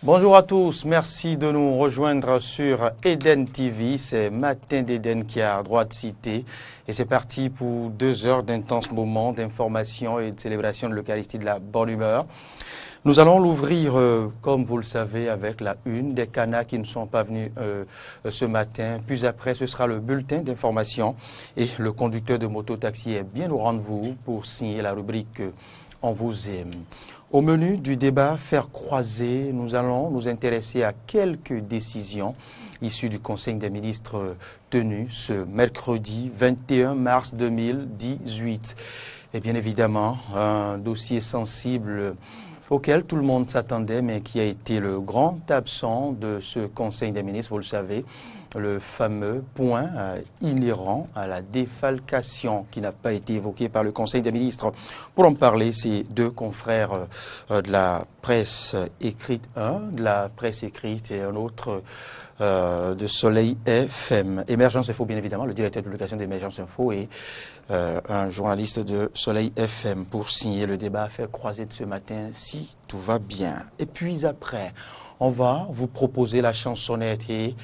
Bonjour à tous, merci de nous rejoindre sur Eden TV, c'est Matin d'Eden qui a droit de citer et c'est parti pour 2 heures d'intenses moments d'information et de célébration de l'Eucharistie de la bonne humeur. Nous allons l'ouvrir, comme vous le savez, avec la une des canas qui ne sont pas venus ce matin. Puis après, ce sera le bulletin d'information et le conducteur de moto-taxi est bien au rendez-vous pour signer la rubrique « On vous aime ». Au menu du débat Faire croiser, nous allons nous intéresser à quelques décisions issues du Conseil des ministres tenu ce mercredi 21 mars 2018. Et bien évidemment, un dossier sensible auquel tout le monde s'attendait, mais qui a été le grand absent de ce Conseil des ministres, vous le savez, le fameux point inhérent à la défalcation qui n'a pas été évoqué par le Conseil des ministres. Pour en parler, ces 2 confrères de la presse écrite, un de la presse écrite et un autre de Soleil FM. Émergence Info, bien évidemment, le directeur de publication d'Émergence Info et un journaliste de Soleil FM pour signer le débat à faire croiser de ce matin, si tout va bien. Et puis après, on va vous proposer la chansonnette et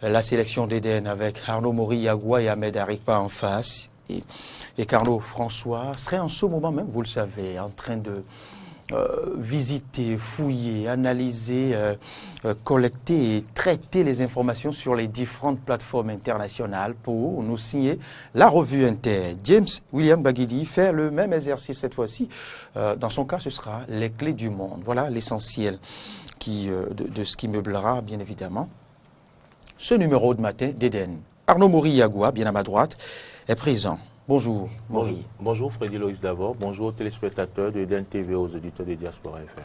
la sélection d'Eden avec Arnaud Mori-Yagua et Ahmed Arikpa en face. Et Carlo François serait en ce moment même, vous le savez, en train de visiter, fouiller, analyser, collecter et traiter les informations sur les différentes plateformes internationales pour nous signer la revue Inter. James William Baguidi fait le même exercice cette fois-ci. Dans son cas, ce sera les clés du monde. Voilà l'essentiel de ce qui meublera, bien évidemment, ce numéro de matin d'Eden. Arnaud Mori-Yagua, bien à ma droite, est présent. Bonjour, Mori. Bonjour Freddy Loïs d'abord. Bonjour aux téléspectateurs de Eden TV, aux auditeurs de Diaspora FM.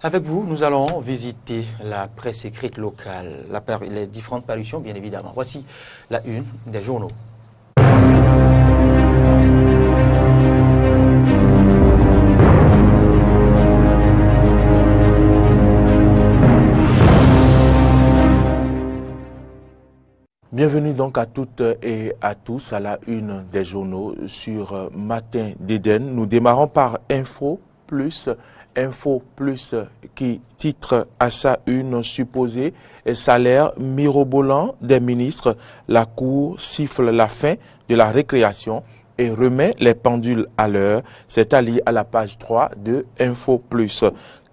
Avec vous, nous allons visiter la presse écrite locale, les différentes parutions, bien évidemment. Voici la une des journaux. Bienvenue donc à toutes et à tous à la une des journaux sur Matin d'Eden. Nous démarrons par Info Plus qui titre à sa une supposée salaire mirobolant des ministres. La Cour siffle la fin de la récréation et remet les pendules à l'heure. C'est allié à la page 3 de Info Plus.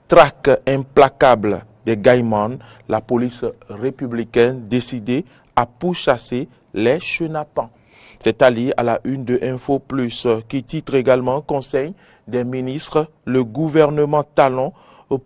Traque implacable des Gaïmans, la police républicaine décidée à pourchasser les chenapans. C'est allié à la une de Info Plus qui titre également Conseil des ministres, le gouvernement Talon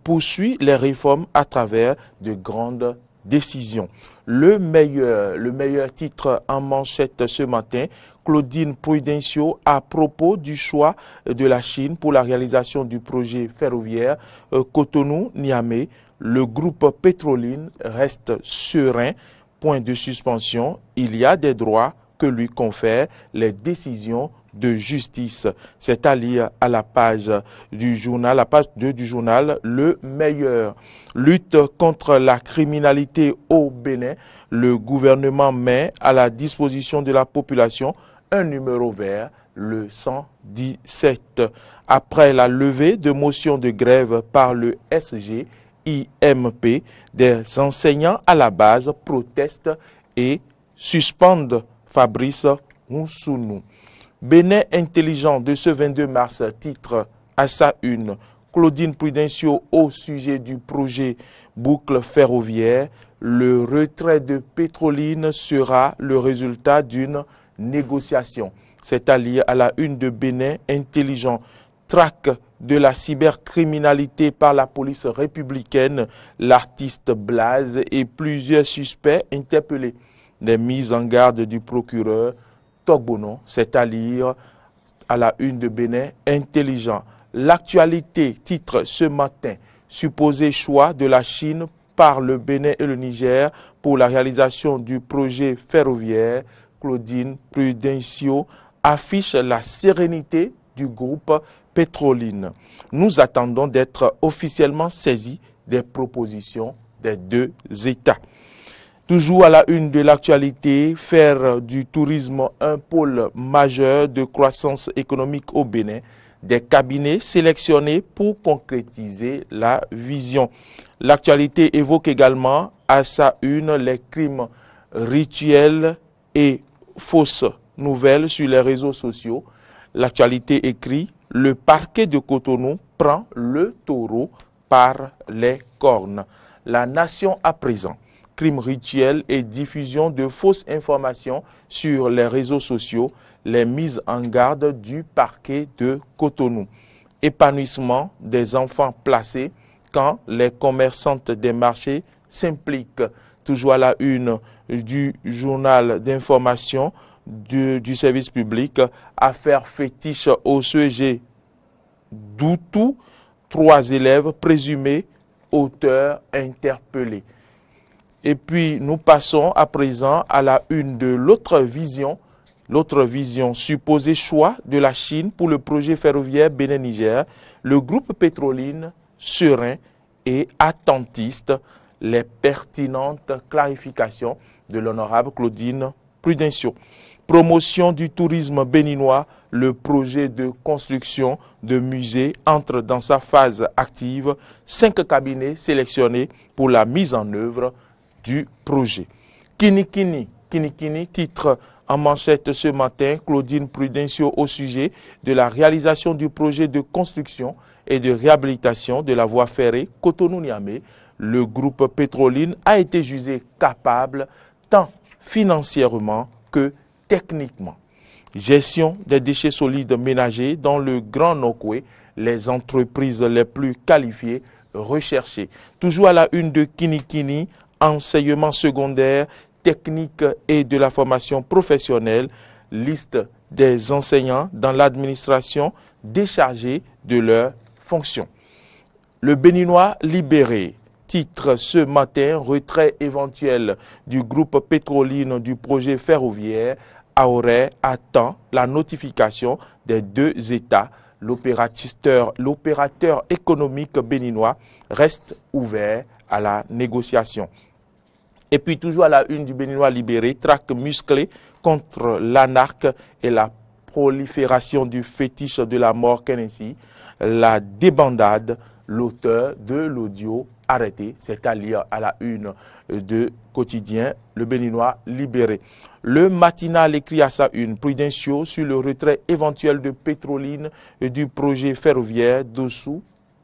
poursuit les réformes à travers de grandes décisions. Le meilleur titre en manchette ce matin, Claudine Prudencio à propos du choix de la Chine pour la réalisation du projet ferroviaire Cotonou-Niamey. Le groupe Petroline reste serein. Point de suspension, il y a des droits que lui confèrent les décisions de justice. C'est à lire à la page du journal, la page 2 du journal Le Meilleur. Lutte contre la criminalité au Bénin. Le gouvernement met à la disposition de la population un numéro vert, le 117. Après la levée de motions de grève par le SG, IMP, des enseignants à la base protestent et suspendent Fabrice Moussounou. Bénin intelligent de ce 22 mars titre à sa une Claudine Prudencio au sujet du projet boucle ferroviaire. Le retrait de Petroline sera le résultat d'une négociation. C'est allié à la une de Bénin intelligent. Traque de la cybercriminalité par la police républicaine, l'artiste Blaze et plusieurs suspects interpellés. Des mises en garde du procureur Togbono, c'est à lire à la une de Bénin intelligent. L'actualité titre ce matin, supposé choix de la Chine par le Bénin et le Niger pour la réalisation du projet ferroviaire. Claudine Prudencio affiche la sérénité du groupe Petroline. Nous attendons d'être officiellement saisis des propositions des 2 États. Toujours à la une de l'actualité, faire du tourisme un pôle majeur de croissance économique au Bénin, des cabinets sélectionnés pour concrétiser la vision. L'actualité évoque également à sa une les crimes rituels et fausses nouvelles sur les réseaux sociaux. L'actualité écrit « Le parquet de Cotonou prend le taureau par les cornes ». La nation à présent. Crimes rituels et diffusion de fausses informations sur les réseaux sociaux, les mises en garde du parquet de Cotonou. Épanouissement des enfants placés quand les commerçantes des marchés s'impliquent. Toujours à la une du journal d'information du service public, affaire fétiche au CEG d'Outou, 3 élèves présumés auteurs interpellés. Et puis, nous passons à présent à la une de l'autre vision, supposé choix de la Chine pour le projet ferroviaire Bénin-Niger, le groupe Pétroline, serein et attentiste, les pertinentes clarifications de l'honorable Claudine Prudencio. Promotion du tourisme béninois, le projet de construction de musées entre dans sa phase active, 5 cabinets sélectionnés pour la mise en œuvre du projet. Kini, titre en manchette ce matin, Claudine Prudencio au sujet de la réalisation du projet de construction et de réhabilitation de la voie ferrée Cotonou-Niamey. Le groupe Pétroline a été jugé capable tant financièrement que techniquement. Gestion des déchets solides ménagers dans le Grand Nokoué, les entreprises les plus qualifiées recherchées. Toujours à la une de Kini, enseignement secondaire, technique et de la formation professionnelle, liste des enseignants dans l'administration déchargés de leurs fonctions. Le Béninois libéré, titre ce matin, retrait éventuel du groupe Pétroline du projet ferroviaire, Aoré attend la notification des 2 États. L'opérateur économique béninois reste ouvert à la négociation. Et puis toujours à la une du Béninois libéré, traque musclé contre l'anarque et la prolifération du fétiche de la mort Kennedy, la débandade, l'auteur de l'audio arrêté. C'est à lire à la une de quotidien Le Béninois libéré. Le matinal écrit à sa une, Prudencio sur le retrait éventuel de Pétroline du projet ferroviaire d'Ossou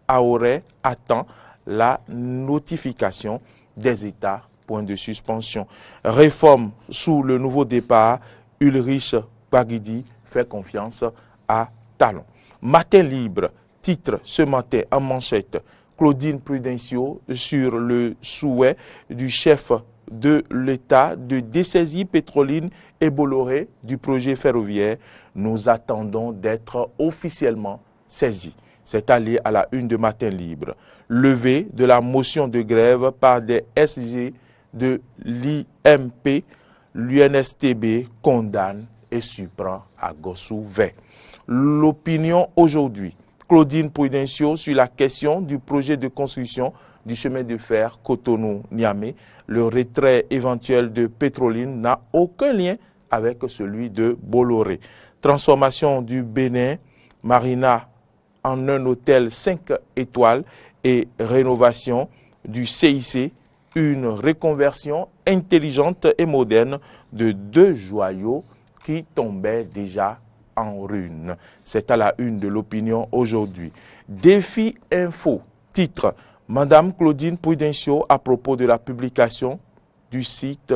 Aoré attend la notification des États. Point de suspension. Réforme sous le nouveau départ, Ulrich Baguidi fait confiance à Talon. Matin libre, titre ce matin en manchette, Claudine Prudencio sur le souhait du chef de l'État de dessaisir Pétroline et Bolloré du projet ferroviaire. Nous attendons d'être officiellement saisis. C'est allé à la une de Matin libre. Levée de la motion de grève par des SG de l'IMP, l'UNSTB condamne et surprend à Gossou vert. L'opinion aujourd'hui, Claudine Prudencio sur la question du projet de construction du chemin de fer Cotonou-Niamey. Le retrait éventuel de Pétroline n'a aucun lien avec celui de Bolloré. Transformation du Bénin Marina en un hôtel 5 étoiles et rénovation du CIC, une reconversion intelligente et moderne de 2 joyaux qui tombaient déjà en ruine. C'est à la une de l'opinion aujourd'hui. Défi info, titre, Madame Claudine Prudencio à propos de la publication du site,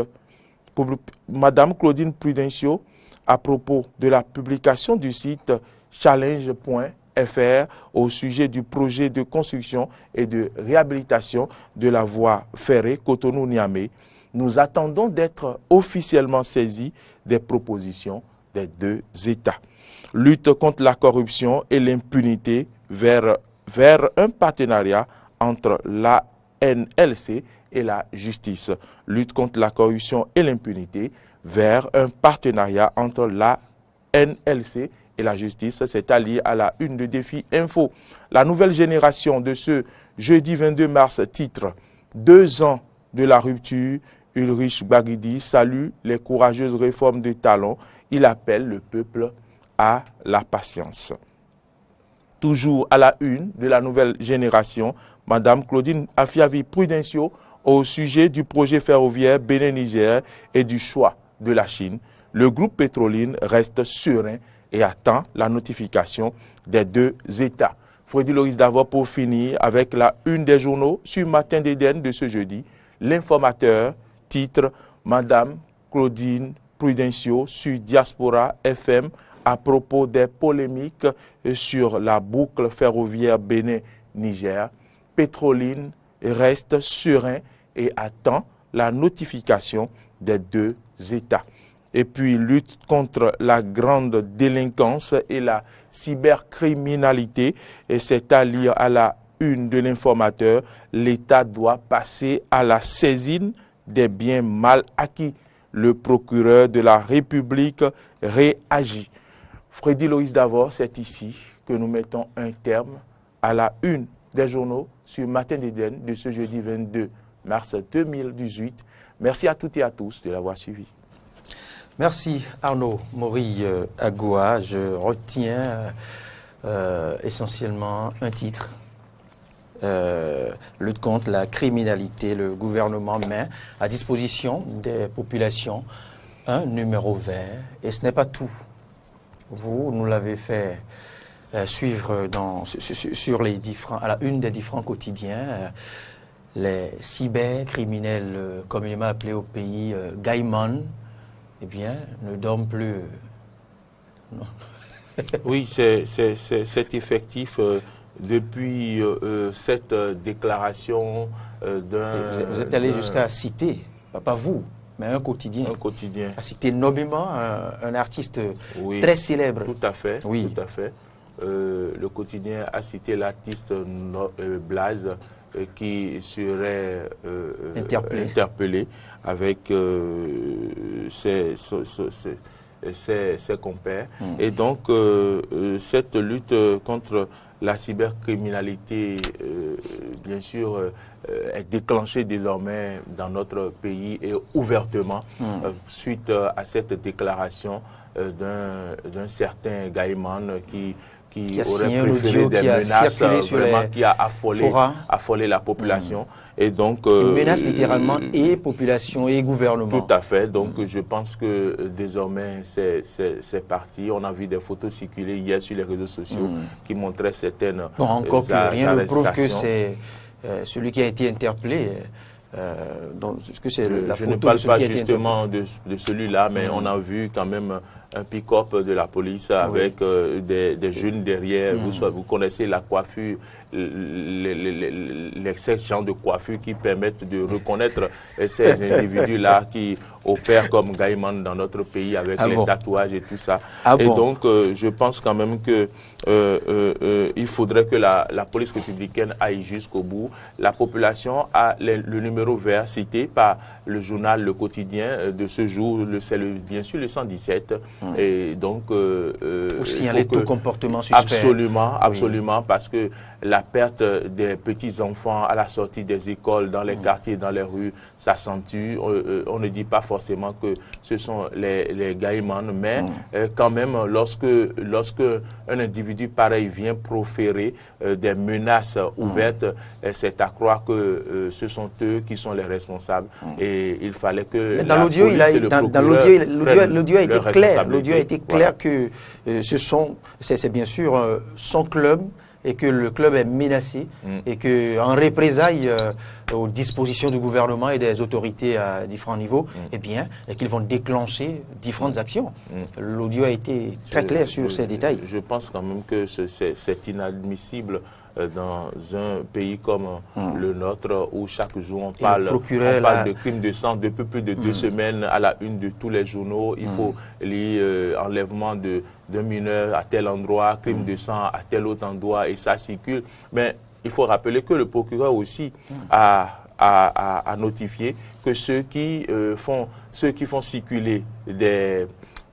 Madame Claudine Prudencio à propos de la publication du site challenge.fr au sujet du projet de construction et de réhabilitation de la voie ferrée Cotonou-Niamey. Nous attendons d'être officiellement saisis des propositions des 2 États. Lutte contre la corruption et l'impunité vers un partenariat entre la NLC et la justice. Lutte contre la corruption et l'impunité vers un partenariat entre la NLC et la justice, c'est allié à la une de Défi Info. La nouvelle génération de ce jeudi 22 mars titre 2 ans de la rupture, Ulrich Bagidi salue les courageuses réformes de Talon. Il appelle le peuple à la patience. Toujours à la une de la nouvelle génération, Madame Claudine Afiavi-Prudencio au sujet du projet ferroviaire Bénin-Niger et du choix de la Chine. Le groupe Petroline reste serein et attend la notification des deux États. Freddy Loris Davor pour finir avec la une des journaux sur Matin d'Éden de ce jeudi. L'informateur titre Madame Claudine Prudencio sur Diaspora FM à propos des polémiques sur la boucle ferroviaire Bénin-Niger. Petroline reste serein et attend la notification des deux États. Et puis, lutte contre la grande délinquance et la cybercriminalité. Et c'est à lire à la une de l'informateur. L'État doit passer à la saisine des biens mal acquis. Le procureur de la République réagit. Freddy Loris Davor, c'est ici que nous mettons un terme à la une des journaux sur Matin d'Éden de ce jeudi 22 mars 2018. Merci à toutes et à tous de l'avoir suivi. Merci Arnaud Maury Agoua. Je retiens essentiellement un titre. Lutte contre la criminalité. Le gouvernement met à disposition des populations un numéro vert. Et ce n'est pas tout. Vous nous l'avez fait suivre sur les à la une des différents quotidiens. Les cybercriminels, communément appelés au pays Gaïman, eh bien, ne dorment plus. Non. Oui, c'est effectif. Depuis cette déclaration d'un... Vous êtes allé jusqu'à citer, pas vous, mais un quotidien. Un quotidien. À citer nommément un artiste oui, très célèbre. Tout à fait. Oui. Tout à fait. Le quotidien a cité l'artiste Blaze qui serait interpellé avec ses compères. Et donc, cette lutte contre la cybercriminalité, bien sûr, est déclenchée désormais dans notre pays et ouvertement suite à cette déclaration d'un certain Gaïman qui aurait préféré des menaces vraiment qui a affolé la population. Et donc, qui menace littéralement et population et gouvernement. Tout à fait. Donc je pense que désormais c'est parti. On a vu des photos circuler hier sur les réseaux sociaux qui montraient certaines encore que rien ne prouve que c'est celui qui a été interpellé. Je ne parle pas justement de celui-là, mais on a vu quand même un pick-up de la police avec des jeunes derrière. Vous connaissez la coiffure, ces genres de coiffure qui permettent de reconnaître ces individus-là qui opèrent comme Gaïman dans notre pays avec les tatouages et tout ça. Et donc, je pense quand même que il faudrait que la police républicaine aille jusqu'au bout. La population a le numéro vert cité par le journal Le Quotidien de ce jour, c'est bien sûr le 117. Et donc, pour signaler tout comportement suspect. Absolument, absolument, parce que la perte des petits-enfants à la sortie des écoles, dans les quartiers, dans les rues, s'accentue. On ne dit pas forcément que ce sont les Gaïman, mais quand même, lorsque un individu pareil vient proférer des menaces ouvertes, c'est à croire que ce sont eux qui sont les responsables. Et il fallait que mais dans l'audio, l'audio a été clair. L'audio a été clair que c'est bien sûr son club et que le club est menacé et qu'en représailles aux dispositions du gouvernement et des autorités à différents niveaux, eh bien, qu'ils vont déclencher différentes actions. L'audio a été très clair sur ces détails. Je pense quand même que c'est inadmissible dans un pays comme le nôtre où chaque jour on parle de crimes de sang depuis plus de 2 semaines à la une de tous les journaux. Il faut lire enlèvement d'un mineur à tel endroit, crime de sang à tel autre endroit et ça circule. Mais il faut rappeler que le procureur aussi a notifié que ceux qui font circuler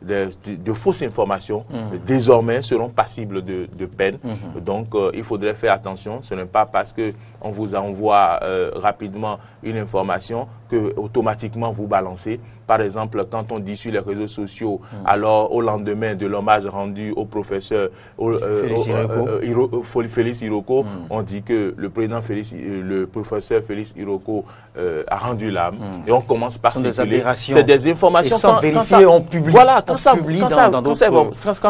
de fausses informations, désormais seront passibles de peine. Donc, il faudrait faire attention. Ce n'est pas parce qu'on vous envoie rapidement une information que automatiquement vous balancez. Par exemple, quand on dit sur les réseaux sociaux, alors au lendemain de l'hommage rendu au professeur Félix Iroko, on dit que le professeur Félix Iroko a rendu l'âme. Et on commence par circuler. C'est des informations. Et sans vérifier, on publie. Voilà, quand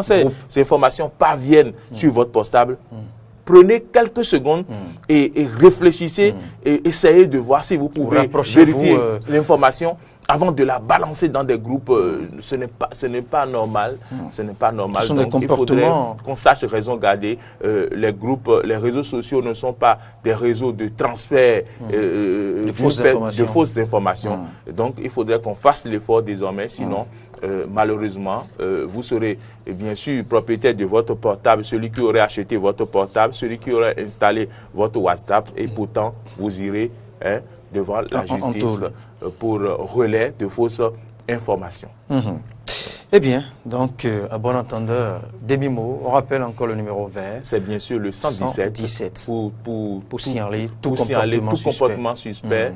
ces informations parviennent sur votre portable, prenez quelques secondes et réfléchissez et essayez de voir si vous pouvez vérifier l'information avant de la balancer dans des groupes. Ce n'est pas normal. Ce n'est pas normal. Ce sont des comportements. Qu'on sache raison garder. Les groupes, les réseaux sociaux ne sont pas des réseaux de transfert de fausses informations. Donc, il faudrait qu'on fasse l'effort désormais. Sinon, malheureusement, vous serez bien sûr propriétaire de votre portable, celui qui aurait acheté votre portable, celui qui aurait installé votre WhatsApp, et pourtant, vous irez devant la justice pour relais de fausses informations. Eh bien, donc, à bon entendeur, demi-mot, on rappelle encore le numéro vert. C'est bien sûr le 117 pour signaler tout comportement suspect.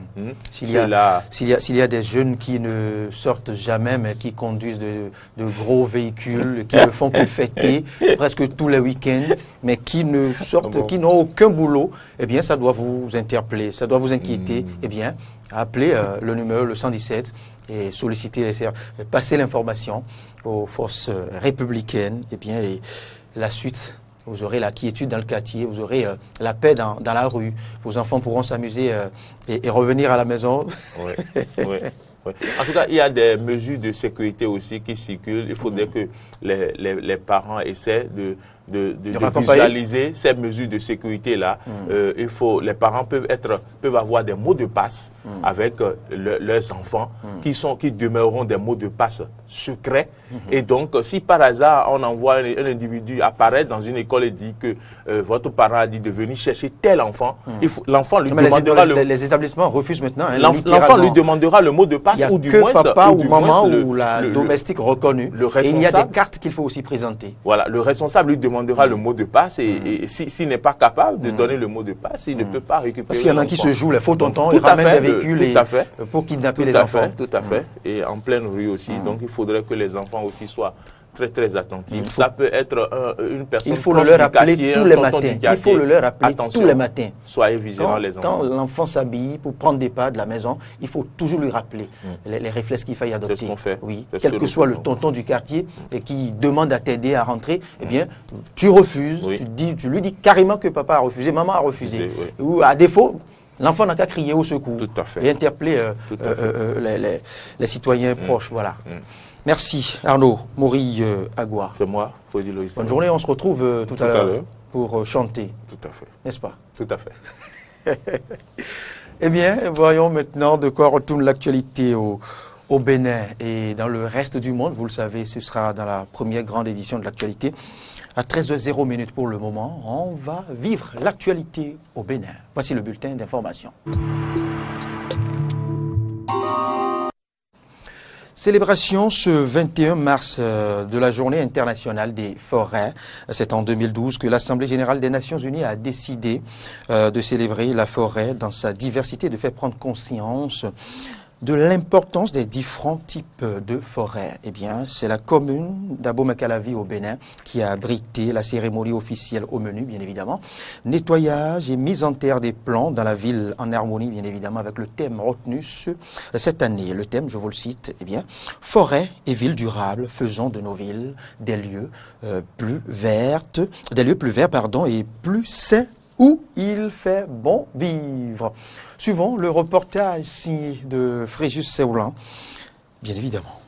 S'il y a des jeunes qui ne sortent jamais, mais qui conduisent de gros véhicules, qui ne font que fêter presque tous les week-ends, mais qui ne sortent, qui n'ont aucun boulot, eh bien, ça doit vous interpeller, ça doit vous inquiéter. Eh bien, appelez le numéro, le 117, et solliciter, passer l'information aux forces républicaines, et bien, et la suite, vous aurez la quiétude dans le quartier, vous aurez la paix dans la rue, vos enfants pourront s'amuser et revenir à la maison. Oui. En tout cas, il y a des mesures de sécurité aussi qui circulent. Il faudrait que les parents essaient de visualiser ces mesures de sécurité-là. Les parents peuvent avoir des mots de passe avec leurs enfants qui demeureront des mots de passe secrets. Et donc, si par hasard, on envoie un individu apparaître dans une école et dit que votre parent a dit de venir chercher tel enfant, l'enfant lui demandera les établissements refusent maintenant. L'enfant lui demandera le mot de passe, ou du moins papa ou maman ou la domestique reconnue. Et il y a des cartes qu'il faut aussi présenter. Voilà, le responsable lui demandera le mot de passe et s'il n'est pas capable de donner le mot de passe, il ne peut pas récupérer. Parce qu'il y en a qui se jouent les faux tontons, ils ramènent des véhicules pour kidnapper les enfants. Tout à fait. Et en pleine rue aussi. Donc il faudrait que les enfants aussi soient très attentifs. Ça peut être une personne. Il faut le leur rappeler tous les matins. Il faut le leur rappeler tous les matins. Soyez vigilants, les enfants. Quand l'enfant s'habille pour prendre des pas de la maison, il faut toujours lui rappeler les réflexes qu'il faille adopter. C'est ce qu'on fait. Oui. Quel que soit le tonton du quartier et qui demande à t'aider à rentrer, eh bien, tu refuses. Tu lui dis carrément que papa a refusé, maman a refusé. Ou à défaut, l'enfant n'a qu'à crier au secours et interpeller les citoyens proches. Voilà. Merci Arnaud Maury-Agua. C'est moi, Fodi Loïs. Bonne journée, on se retrouve tout à l'heure pour chanter. Tout à fait. N'est-ce pas? Tout à fait. Eh bien, voyons maintenant de quoi retourne l'actualité au Bénin et dans le reste du monde. Vous le savez, ce sera dans la première grande édition de l'actualité. À 13h00 pour le moment, on va vivre l'actualité au Bénin. Voici le bulletin d'information. Célébration ce 21 mars de la Journée internationale des forêts. C'est en 2012 que l'Assemblée générale des Nations unies a décidé de célébrer la forêt dans sa diversité, de faire prendre conscience de l'importance des différents types de forêts. Eh bien, c'est la commune d'Abomey-Calavi au Bénin qui a abrité la cérémonie officielle au menu, bien évidemment. Nettoyage et mise en terre des plants dans la ville en harmonie, bien évidemment, avec le thème retenu cette année. Le thème, je vous le cite, eh bien, forêt et villes durables, faisons de nos villes des lieux plus verts, et plus sains où il fait bon vivre. Suivons le reportage signé de Fréjus Séoulan, bien évidemment.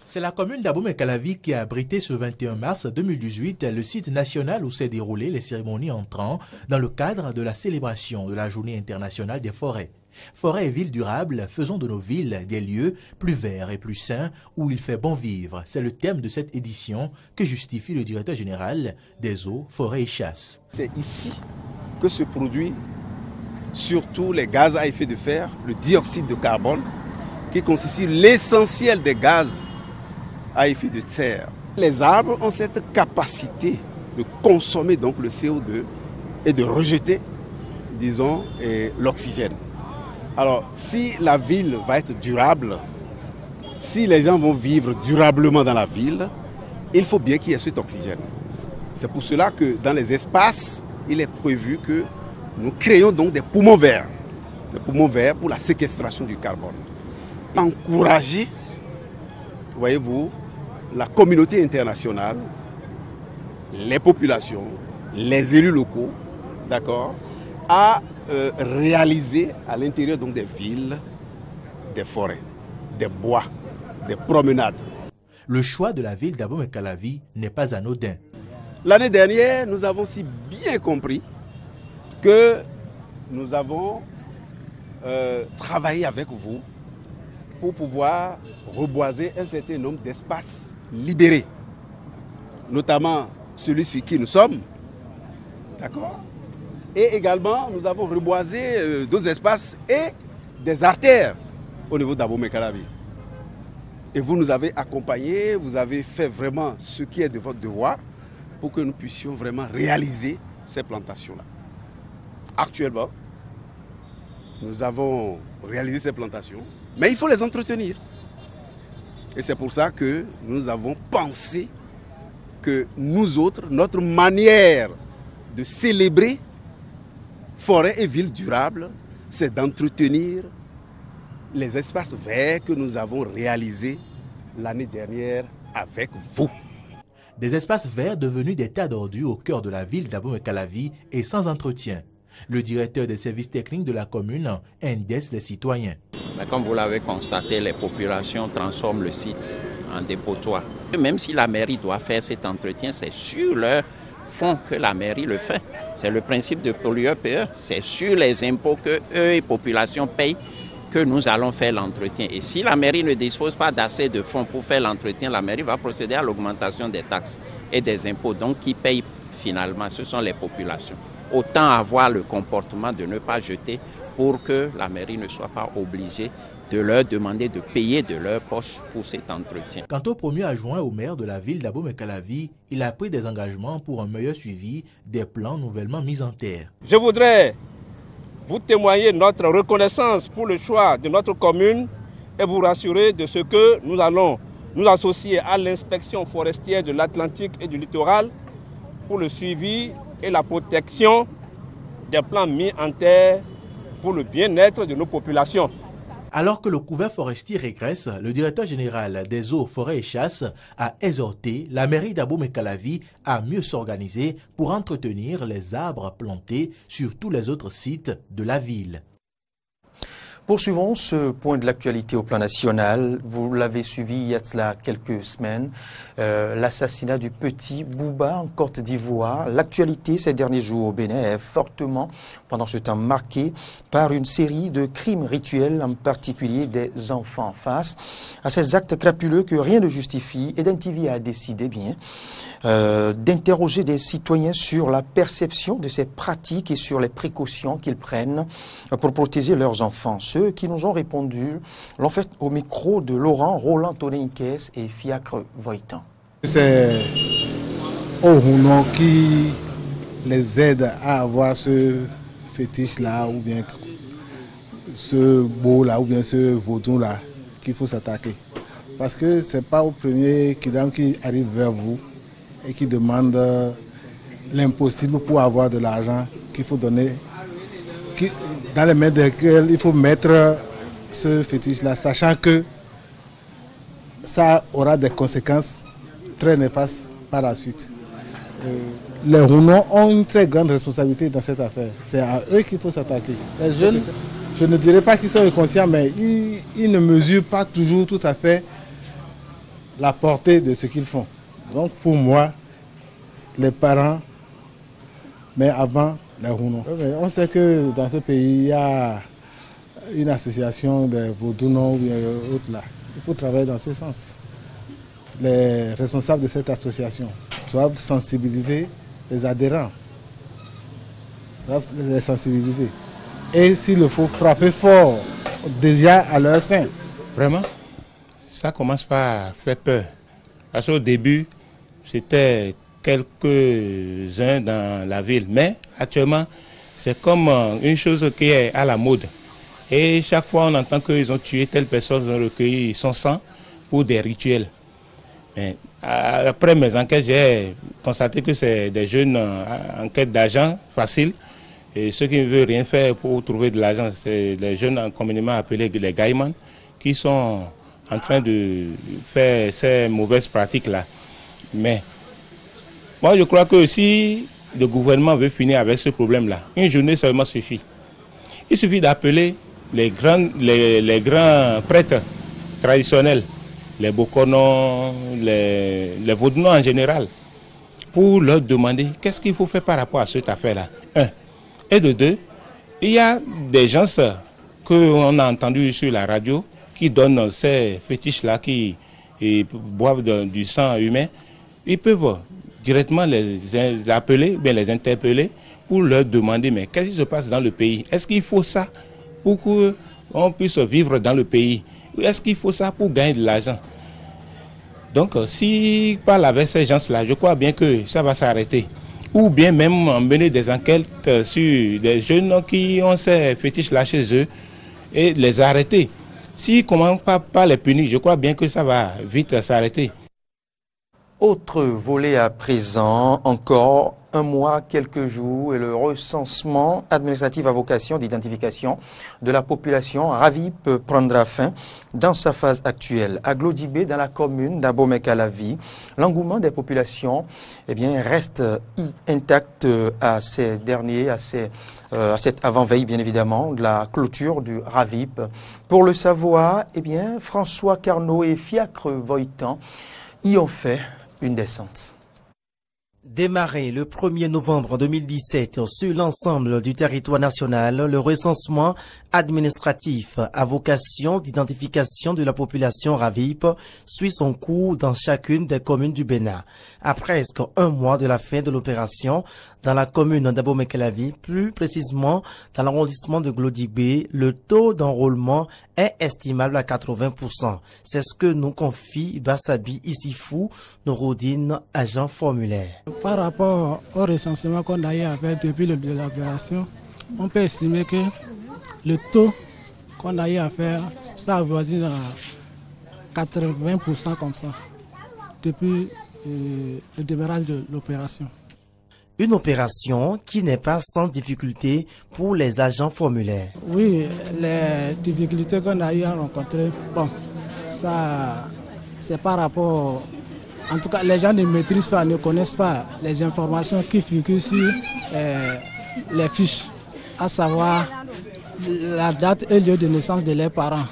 C'est la commune d'Abomey-Calavi qui a abrité ce 21 mars 2018 le site national où s'est déroulé les cérémonies entrant dans le cadre de la célébration de la Journée internationale des forêts. Forêts et villes durables, faisons de nos villes des lieux plus verts et plus sains où il fait bon vivre. C'est le thème de cette édition que justifie le directeur général des eaux, forêts et chasses. C'est ici que se produit surtout les gaz à effet de serre, le dioxyde de carbone, qui constitue l'essentiel des gaz à effet de serre. Les arbres ont cette capacité de consommer donc le CO2 et de rejeter, disons, l'oxygène. Alors, si la ville va être durable, si les gens vont vivre durablement dans la ville, il faut bien qu'il y ait cet oxygène. C'est pour cela que dans les espaces, il est prévu que nous créons donc des poumons verts pour la séquestration du carbone. Encourager, voyez-vous, la communauté internationale, les populations, les élus locaux, d'accord, à réaliser à l'intérieur donc des villes, des forêts, des bois, des promenades. Le choix de la ville d'Abomey-Calavi n'est pas anodin. L'année dernière, nous avons si bien compris que nous avons travaillé avec vous pour pouvoir reboiser un certain nombre d'espaces libérés, notamment celui sur qui nous sommes, d'accord. Et également, nous avons reboisé d'autres espaces et des artères au niveau d'Abomey-Calavi. Et vous nous avez accompagnés, vous avez fait vraiment ce qui est de votre devoir pour que nous puissions vraiment réaliser ces plantations-là. Actuellement, nous avons réalisé ces plantations, mais il faut les entretenir. Et c'est pour ça que nous avons pensé que nous autres, notre manière de célébrer forêt et ville durable, c'est d'entretenir les espaces verts que nous avons réalisés l'année dernière avec vous. Des espaces verts devenus des tas d'ordures au cœur de la ville d'Abomey-Calavi et sans entretien. Le directeur des services techniques de la commune indexe les citoyens. Mais comme vous l'avez constaté, les populations transforment le site en dépotoir. Même si la mairie doit faire cet entretien, c'est sur leur fonds que la mairie le fait. C'est le principe de pollueur-payeur. C'est sur les impôts que eux et population payent que nous allons faire l'entretien. Et si la mairie ne dispose pas d'assez de fonds pour faire l'entretien, la mairie va procéder à l'augmentation des taxes et des impôts. Donc, qui payent finalement, ce sont les populations. Autant avoir le comportement de ne pas jeter pour que la mairie ne soit pas obligée de leur demander de payer de leur poche pour cet entretien. Quant au premier adjoint au maire de la ville d'Abomey-Calavi, il a pris des engagements pour un meilleur suivi des plans nouvellement mis en terre. Je voudrais vous témoigner notre reconnaissance pour le choix de notre commune et vous rassurer de ce que nous allons nous associer à l'inspection forestière de l'Atlantique et du littoral pour le suivi et la protection des plans mis en terre pour le bien-être de nos populations. Alors que le couvert forestier régresse, le directeur général des eaux, forêts et chasses a exhorté la mairie d'Abomey-Calavi à mieux s'organiser pour entretenir les arbres plantés sur tous les autres sites de la ville. Poursuivons ce point de l'actualité au plan national. Vous l'avez suivi il y a de cela quelques semaines, l'assassinat du petit Bouba en Côte d'Ivoire. L'actualité ces derniers jours au Bénin est fortement, pendant ce temps, marquée par une série de crimes rituels, en particulier des enfants. Face à ces actes crapuleux que rien ne justifie, Eden TV a décidé d'interroger des citoyens sur la perception de ces pratiques et sur les précautions qu'ils prennent pour protéger leurs enfants. Ceux qui nous ont répondu l'ont fait au micro de Laurent Roland Toninquès et Fiacre Voitan. C'est Ohuno qui les aide à avoir ce fétiche-là ou bien ce beau-là ou bien ce vaudou-là qu'il faut s'attaquer. Parce que ce n'est pas au premier kidam qui arrive vers vous et qui demande l'impossible pour avoir de l'argent qu'il faut donner, dans les mains desquelles il faut mettre ce fétiche-là, sachant que ça aura des conséquences très néfastes par la suite. Les Rounon ont une très grande responsabilité dans cette affaire. C'est à eux qu'il faut s'attaquer. Les jeunes, je ne dirais pas qu'ils sont inconscients, mais ils ne mesurent pas toujours tout à fait la portée de ce qu'ils font. Donc pour moi, les parents, mais avant les Rounon. On sait que dans ce pays, il y a une association de vaudounos ou autres là. Il faut travailler dans ce sens. Les responsables de cette association doivent sensibiliser les adhérents. Doivent les sensibiliser. Et s'il le faut, frapper fort, déjà à leur sein. Vraiment, ça commence par faire peur. Parce qu'au début, c'était quelques-uns dans la ville. Mais actuellement, c'est comme une chose qui est à la mode. Et chaque fois, on entend qu'ils ont tué telle personne, ils ont recueilli son sang pour des rituels. Mais après mes enquêtes, j'ai constaté que c'est des jeunes en quête d'argent facile. Et ceux qui ne veulent rien faire pour trouver de l'argent, c'est les jeunes communément appelés les gaïmans, qui sont en train de faire ces mauvaises pratiques-là. Mais moi, je crois que si le gouvernement veut finir avec ce problème-là, une journée seulement suffit. Il suffit d'appeler les grands prêtres traditionnels, les Bokono, les Vaudouans en général, pour leur demander qu'est-ce qu'il faut faire par rapport à cette affaire-là. Un. Et de deux, il y a des gens qu'on a entendus sur la radio qui donnent ces fétiches-là, qui boivent du sang humain. Ils peuvent directement les appeler, bien les interpeller pour leur demander mais qu'est-ce qui se passe dans le pays? Est-ce qu'il faut ça pour qu'on puisse vivre dans le pays? Est-ce qu'il faut ça pour gagner de l'argent? Donc, si parle avec ces gens-là, je crois bien que ça va s'arrêter. Ou bien même mener des enquêtes sur des jeunes qui ont ces fétiches-là chez eux et les arrêter. S'ils ne commencent pas les punir, je crois bien que ça va vite s'arrêter. Autre volet à présent, encore un mois, quelques jours, et le recensement administratif à vocation d'identification de la population RAVIP prendra fin dans sa phase actuelle. À Glodibé, dans la commune d'Abomey-Calavi, l'engouement des populations reste intact à ces derniers, à cette avant-veille, bien évidemment, de la clôture du RAVIP. Pour le savoir, François Carnot et Fiacre Voitan y ont fait une descente. Démarré le 1er novembre 2017 sur l'ensemble du territoire national, le recensement administratif à vocation d'identification de la population RAVIP suit son cours dans chacune des communes du Bénin. À presque un mois de la fin de l'opération, dans la commune d'Abomey-Calavi, plus précisément dans l'arrondissement de Glodibé, le taux d'enrôlement est estimable à 80%. C'est ce que nous confie Bassabi Issifou, Nouroudine, agent formulaire. Par rapport au recensement qu'on a eu à faire depuis le début de l'opération, on peut estimer que le taux qu'on a eu à faire, ça avoisine à 80% comme ça, depuis le démarrage de l'opération. Une opération qui n'est pas sans difficulté pour les agents formulaires. Oui, les difficultés qu'on a eu à rencontrer, bon, ça c'est par rapport... En tout cas, les gens ne maîtrisent pas, ne connaissent pas les informations qui figurent sur les fiches, à savoir la date et le lieu de naissance de leurs parents.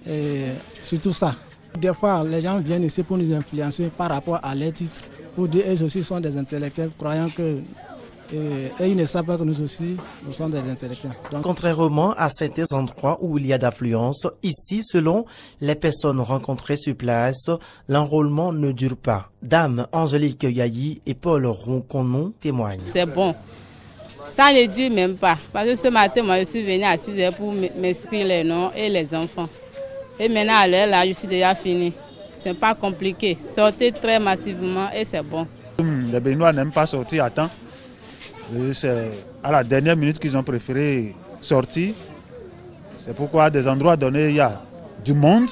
Et surtout ça. Des fois, les gens viennent ici pour nous influencer par rapport à leurs titres, pour dire qu'ils aussi sont des intellectuels, croyant que et ils ne savent pas que nous aussi, nous sommes des intellectuels. Donc... Contrairement à certains endroits où il y a d'affluence, ici, selon les personnes rencontrées sur place, l'enrôlement ne dure pas. Dame Angélique Yayi et Paul Ronconon témoignent. C'est bon. Ça ne dure même pas. Parce que ce matin, moi, je suis venue à 6 h pour m'inscrire les noms et les enfants. Et maintenant, à l'heure là, je suis déjà fini. C'est pas compliqué. Sortez très massivement et c'est bon. Les Béninois n'aiment pas sortir à temps. C'est à la dernière minute qu'ils ont préféré sortir. C'est pourquoi à des endroits donnés, il y a du monde.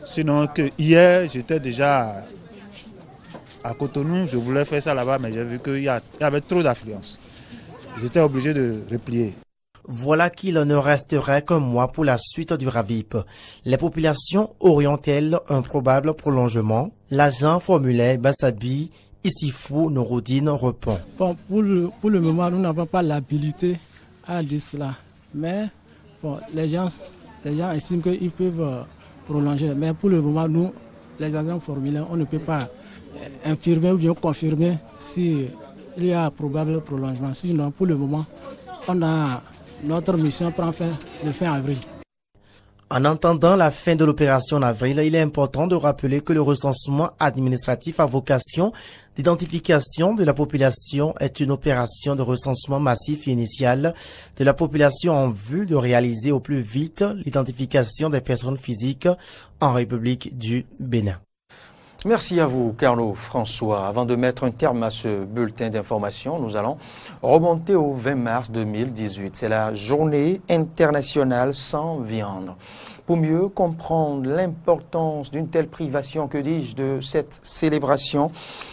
Sinon, que hier, j'étais déjà à Cotonou, je voulais faire ça là-bas, mais j'ai vu qu'il y avait trop d'affluence. J'étais obligé de replier. Voilà qu'il ne resterait qu'un mois pour la suite du RAVIP. Les populations auront-elles un probable prolongement? L'agent formulaire Bassabi Issifou Nouroudine répond. Bon, pour le moment, nous n'avons pas l'habilité à dire cela. Mais bon, les gens estiment qu'ils peuvent prolonger. Mais pour le moment, nous, les agents formulaires, on ne peut pas infirmer ou bien confirmer s'il y a un probable prolongement. Sinon, pour le moment, notre mission prend fin le fin avril. En entendant la fin de l'opération en avril, il est important de rappeler que le recensement administratif à vocation d'identification de la population est une opération de recensement massif et initial de la population en vue de réaliser au plus vite l'identification des personnes physiques en République du Bénin. Merci à vous, Carlo François. Avant de mettre un terme à ce bulletin d'information, nous allons remonter au 20 mars 2018. C'est la journée internationale sans viande. Pour mieux comprendre l'importance d'une telle privation, que dis-je, de cette célébration,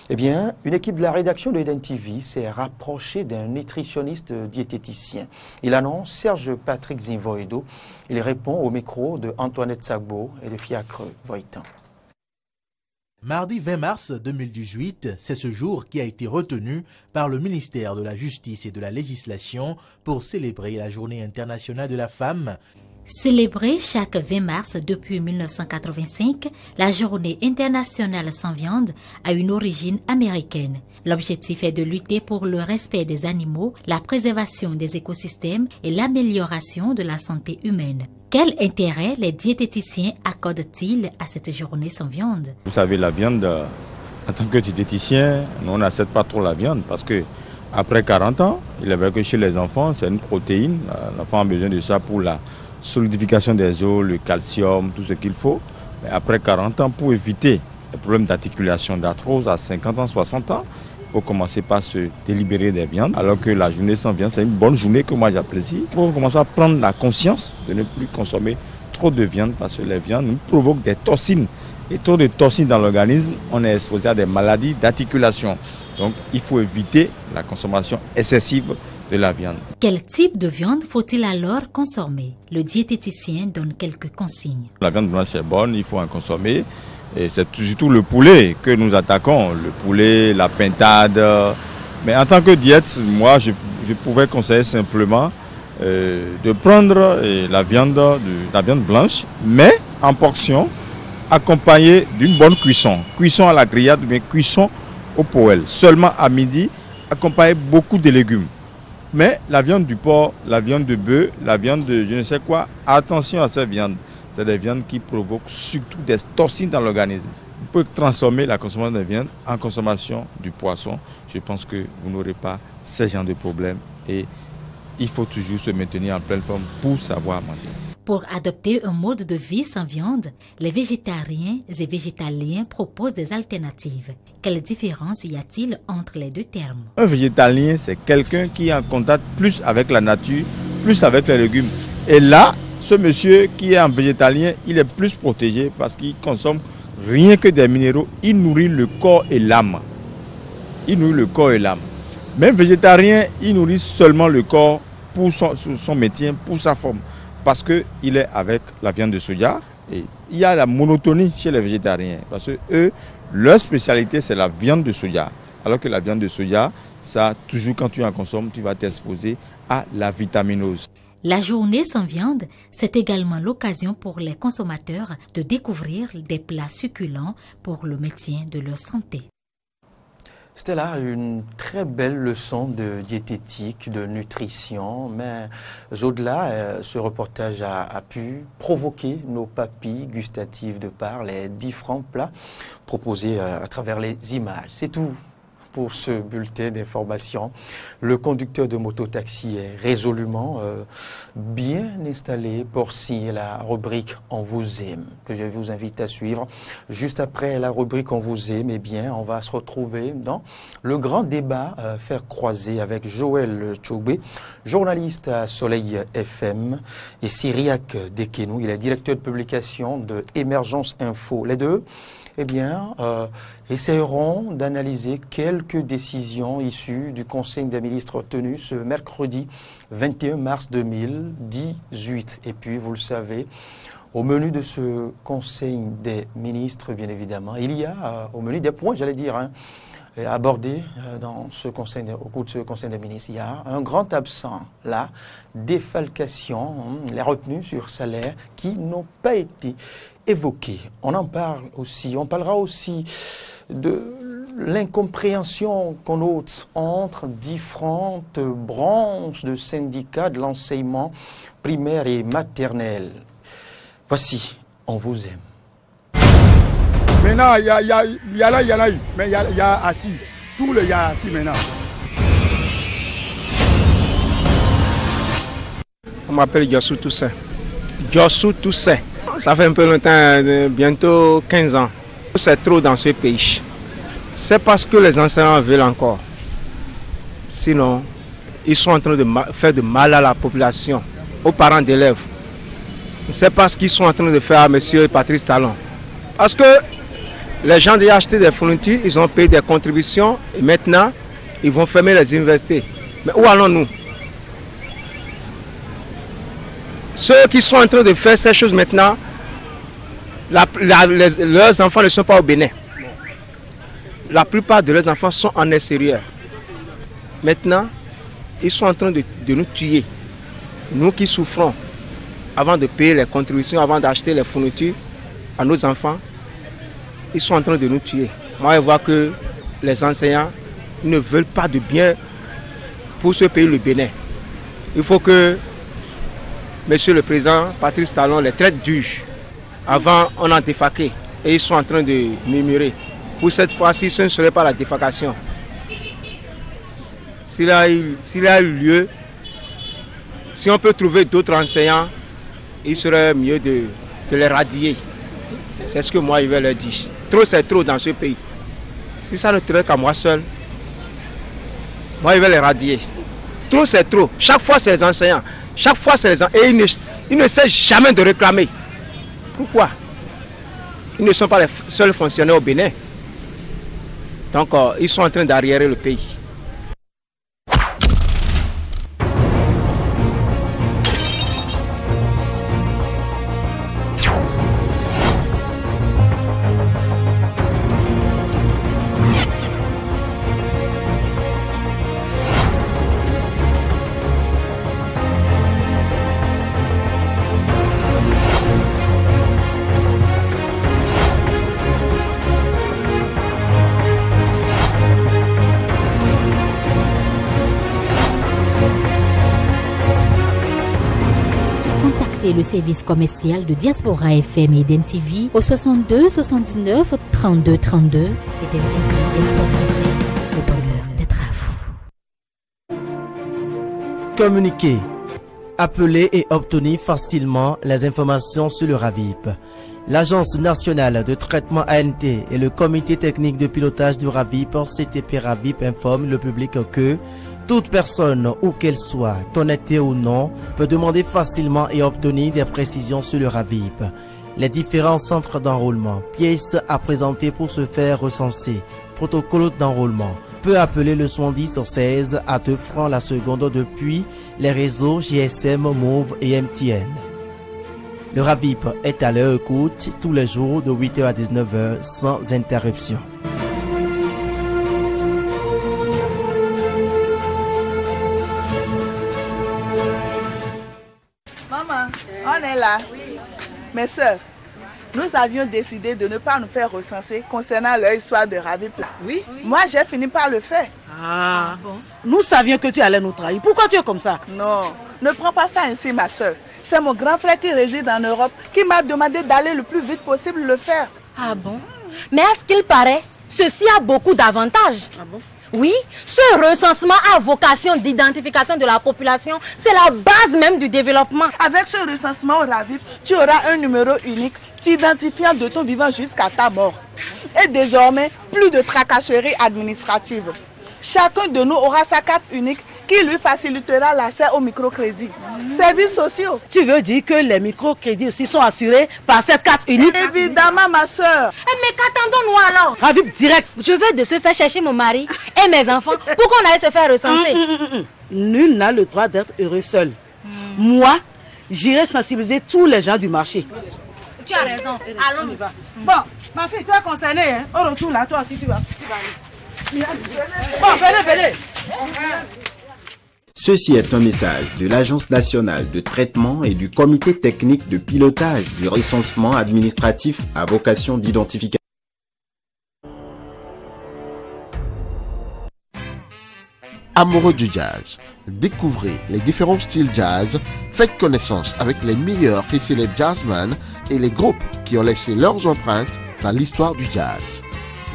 eh bien, une équipe de la rédaction de Eden TV s'est rapprochée d'un nutritionniste diététicien. Il annonce Serge Patrick Zinvoido. Il répond au micro de Antoinette Sagbo et de Fiacre Voitan. Mardi 20 mars 2018, c'est ce jour qui a été retenu par le ministère de la Justice et de la Législation pour célébrer la Journée internationale de la femme. Célébrée chaque 20 mars depuis 1985, la Journée internationale sans viande a une origine américaine. L'objectif est de lutter pour le respect des animaux, la préservation des écosystèmes et l'amélioration de la santé humaine. Quel intérêt les diététiciens accordent-ils à cette journée sans viande? Vous savez, la viande, en tant que diététicien, nous on n'accepte pas trop la viande parce que après 40 ans, il est vrai que chez les enfants, c'est une protéine. L'enfant a besoin de ça pour la solidification des os, le calcium, tout ce qu'il faut. Mais après 40 ans, pour éviter les problèmes d'articulation, d'arthrose à 50 ans, 60 ans, il faut commencer par se délibérer des viandes. Alors que la journée sans viande, c'est une bonne journée que moi j'apprécie. Il faut commencer à prendre la conscience de ne plus consommer trop de viande parce que les viandes nous provoquent des toxines. Et trop de toxines dans l'organisme, on est exposé à des maladies d'articulation. Donc il faut éviter la consommation excessive de la viande. Quel type de viande faut-il alors consommer? Le diététicien donne quelques consignes. La viande blanche est bonne, il faut en consommer. Et c'est surtout le poulet que nous attaquons, le poulet, la pintade. Mais en tant que diète, moi je pouvais conseiller simplement de prendre la viande blanche, mais en portion, accompagnée d'une bonne cuisson. Cuisson à la grillade, mais cuisson au poêle. Seulement à midi, accompagné beaucoup de légumes. Mais la viande du porc, la viande de bœuf, la viande de je ne sais quoi, attention à ces viandes. C'est des viandes qui provoquent surtout des toxines dans l'organisme. On peut transformer la consommation de viande en consommation du poisson. Je pense que vous n'aurez pas ce genre de problème. Et il faut toujours se maintenir en pleine forme pour savoir manger. Pour adopter un mode de vie sans viande, les végétariens et végétaliens proposent des alternatives. Quelle différence y a-t-il entre les deux termes? Un végétalien, c'est quelqu'un qui est en contact plus avec la nature, plus avec les légumes. Et là, ce monsieur qui est un végétalien, il est plus protégé parce qu'il consomme rien que des minéraux. Il nourrit le corps et l'âme. Il nourrit le corps et l'âme. Même végétarien, il nourrit seulement le corps pour son métier, pour sa forme. Parce qu'il est avec la viande de soja. Et il y a la monotonie chez les végétariens. Parce que eux, leur spécialité, c'est la viande de soja. Alors que la viande de soja, ça, toujours quand tu en consommes, tu vas t'exposer à la vitaminose. La journée sans viande, c'est également l'occasion pour les consommateurs de découvrir des plats succulents pour le maintien de leur santé. C'était là une très belle leçon de diététique, de nutrition, mais au-delà, ce reportage a pu provoquer nos papilles gustatives de par les différents plats proposés à travers les images. C'est tout pour ce bulletin d'information. Le conducteur de moto-taxi est résolument bien installé pour signer la rubrique « On vous aime » que je vous invite à suivre. Juste après la rubrique « On vous aime », eh bien, on va se retrouver dans le grand débat faire croiser avec Joël Tchoubé, journaliste à Soleil FM, et Cyriac Dekenou, il est directeur de publication de Émergence Info. Les deux, eh bien, essaieront d'analyser quelques décisions issues du Conseil des ministres tenu ce mercredi 21 mars 2018. Et puis, vous le savez, au menu de ce Conseil des ministres, bien évidemment, il y a au menu des points, j'allais dire, abordés dans ce conseil, au cours de ce Conseil des ministres. Il y a un grand absent, la défalcation, les retenues sur salaire qui n'ont pas été évoquées. On en parle aussi, on parlera aussi de l'incompréhension qu'on note entre différentes branches de syndicats de l'enseignement primaire et maternel. Voici, on vous aime. Maintenant, il y a là, il y en a eu, mais il y a assis. Tout le y a assis maintenant. On m'appelle Djossou Toussaint. Djossou Toussaint. Ça fait un peu longtemps, bientôt 15 ans. C'est trop dans ce pays. C'est parce que les enseignants veulent encore. Sinon, ils sont en train de faire de mal à la population, aux parents d'élèves. C'est parce qu'ils sont en train de faire à M. Patrice Talon. Parce que les gens ont acheté des fournitures, ils ont payé des contributions et maintenant, ils vont fermer les universités. Mais où allons-nous? Ceux qui sont en train de faire ces choses maintenant, leurs enfants ne sont pas au Bénin. La plupart de leurs enfants sont en extérieur. Maintenant, ils sont en train de nous tuer. Nous qui souffrons avant de payer les contributions, avant d'acheter les fournitures à nos enfants, ils sont en train de nous tuer. Moi, je vois que les enseignants ne veulent pas de bien pour ce pays, le Bénin. Il faut que Monsieur le Président Patrice Talon les traite dur. Avant, on a défaqué et ils sont en train de murmurer. Pour cette fois-ci, ce ne serait pas la défacation. S'il a eu lieu, si on peut trouver d'autres enseignants, il serait mieux de les radier. C'est ce que moi, je vais leur dire. Trop, c'est trop dans ce pays. Si ça ne tenait qu'à moi seul, moi, je vais les radier. Trop, c'est trop. Chaque fois, c'est les enseignants. Chaque fois, c'est les enseignants. Et ils ne cessent jamais de réclamer. Pourquoi? Ils ne sont pas les seuls fonctionnaires au Bénin. Donc, ils sont en train d'arriérer le pays. Le service commercial de Diaspora FM et Eden TV au 62 79 32 32. Eden TV, Diaspora FM, le bonheur d'être à vous. Communiquer, appeler et obtenir facilement les informations sur le RAVIP. L'Agence nationale de traitement ANT et le comité technique de pilotage du RAVIP, CTP RAVIP, informent le public que toute personne, où qu'elle soit, connectée ou non, peut demander facilement et obtenir des précisions sur le RAVIP. Les différents centres d'enrôlement, pièces à présenter pour se faire recenser, protocole d'enrôlement, peut appeler le 7016 à 2 francs la seconde depuis les réseaux GSM, Move et MTN. Le RAVIP est à leur écoute tous les jours de 8h à 19h sans interruption. Maman, on est là. Mes soeurs, nous avions décidé de ne pas nous faire recenser concernant leur histoire de RAVIP. Oui. Moi, j'ai fini par le faire. Ah bon. Nous savions que tu allais nous trahir. Pourquoi tu es comme ça? Non, ne prends pas ça ainsi, ma soeur. C'est mon grand frère qui réside en Europe qui m'a demandé d'aller le plus vite possible le faire. Ah bon? Mais à ce qu'il paraît, ceci a beaucoup d'avantages. Ah bon? Oui, ce recensement a vocation d'identification de la population. C'est la base même du développement. Avec ce recensement au RAVIP, tu auras un numéro unique t'identifiant de ton vivant jusqu'à ta mort. Et désormais, plus de tracasseries administratives. Chacun de nous aura sa carte unique qui lui facilitera l'accès au microcrédit. Services sociaux. Tu veux dire que les microcrédits aussi sont assurés par cette carte unique? Évidemment, ma soeur. Mais qu'attendons-nous alors? RAVIP direct. Je vais de se faire chercher mon mari et mes enfants pour qu'on aille se faire recenser. Nul n'a le droit d'être heureux seul. Moi, j'irai sensibiliser tous les gens du marché. Tu as raison. Allons, on y va. Bon, ma fille, tu es concernée. Hein? Au retour, là, toi aussi, tu vas aller. Bon, venez. Ceci est un message de l'Agence nationale de traitement et du comité technique de pilotage du recensement administratif à vocation d'identification. Amoureux du jazz, découvrez les différents styles jazz, faites connaissance avec les meilleurs et célèbres jazzmen et les groupes qui ont laissé leurs empreintes dans l'histoire du jazz.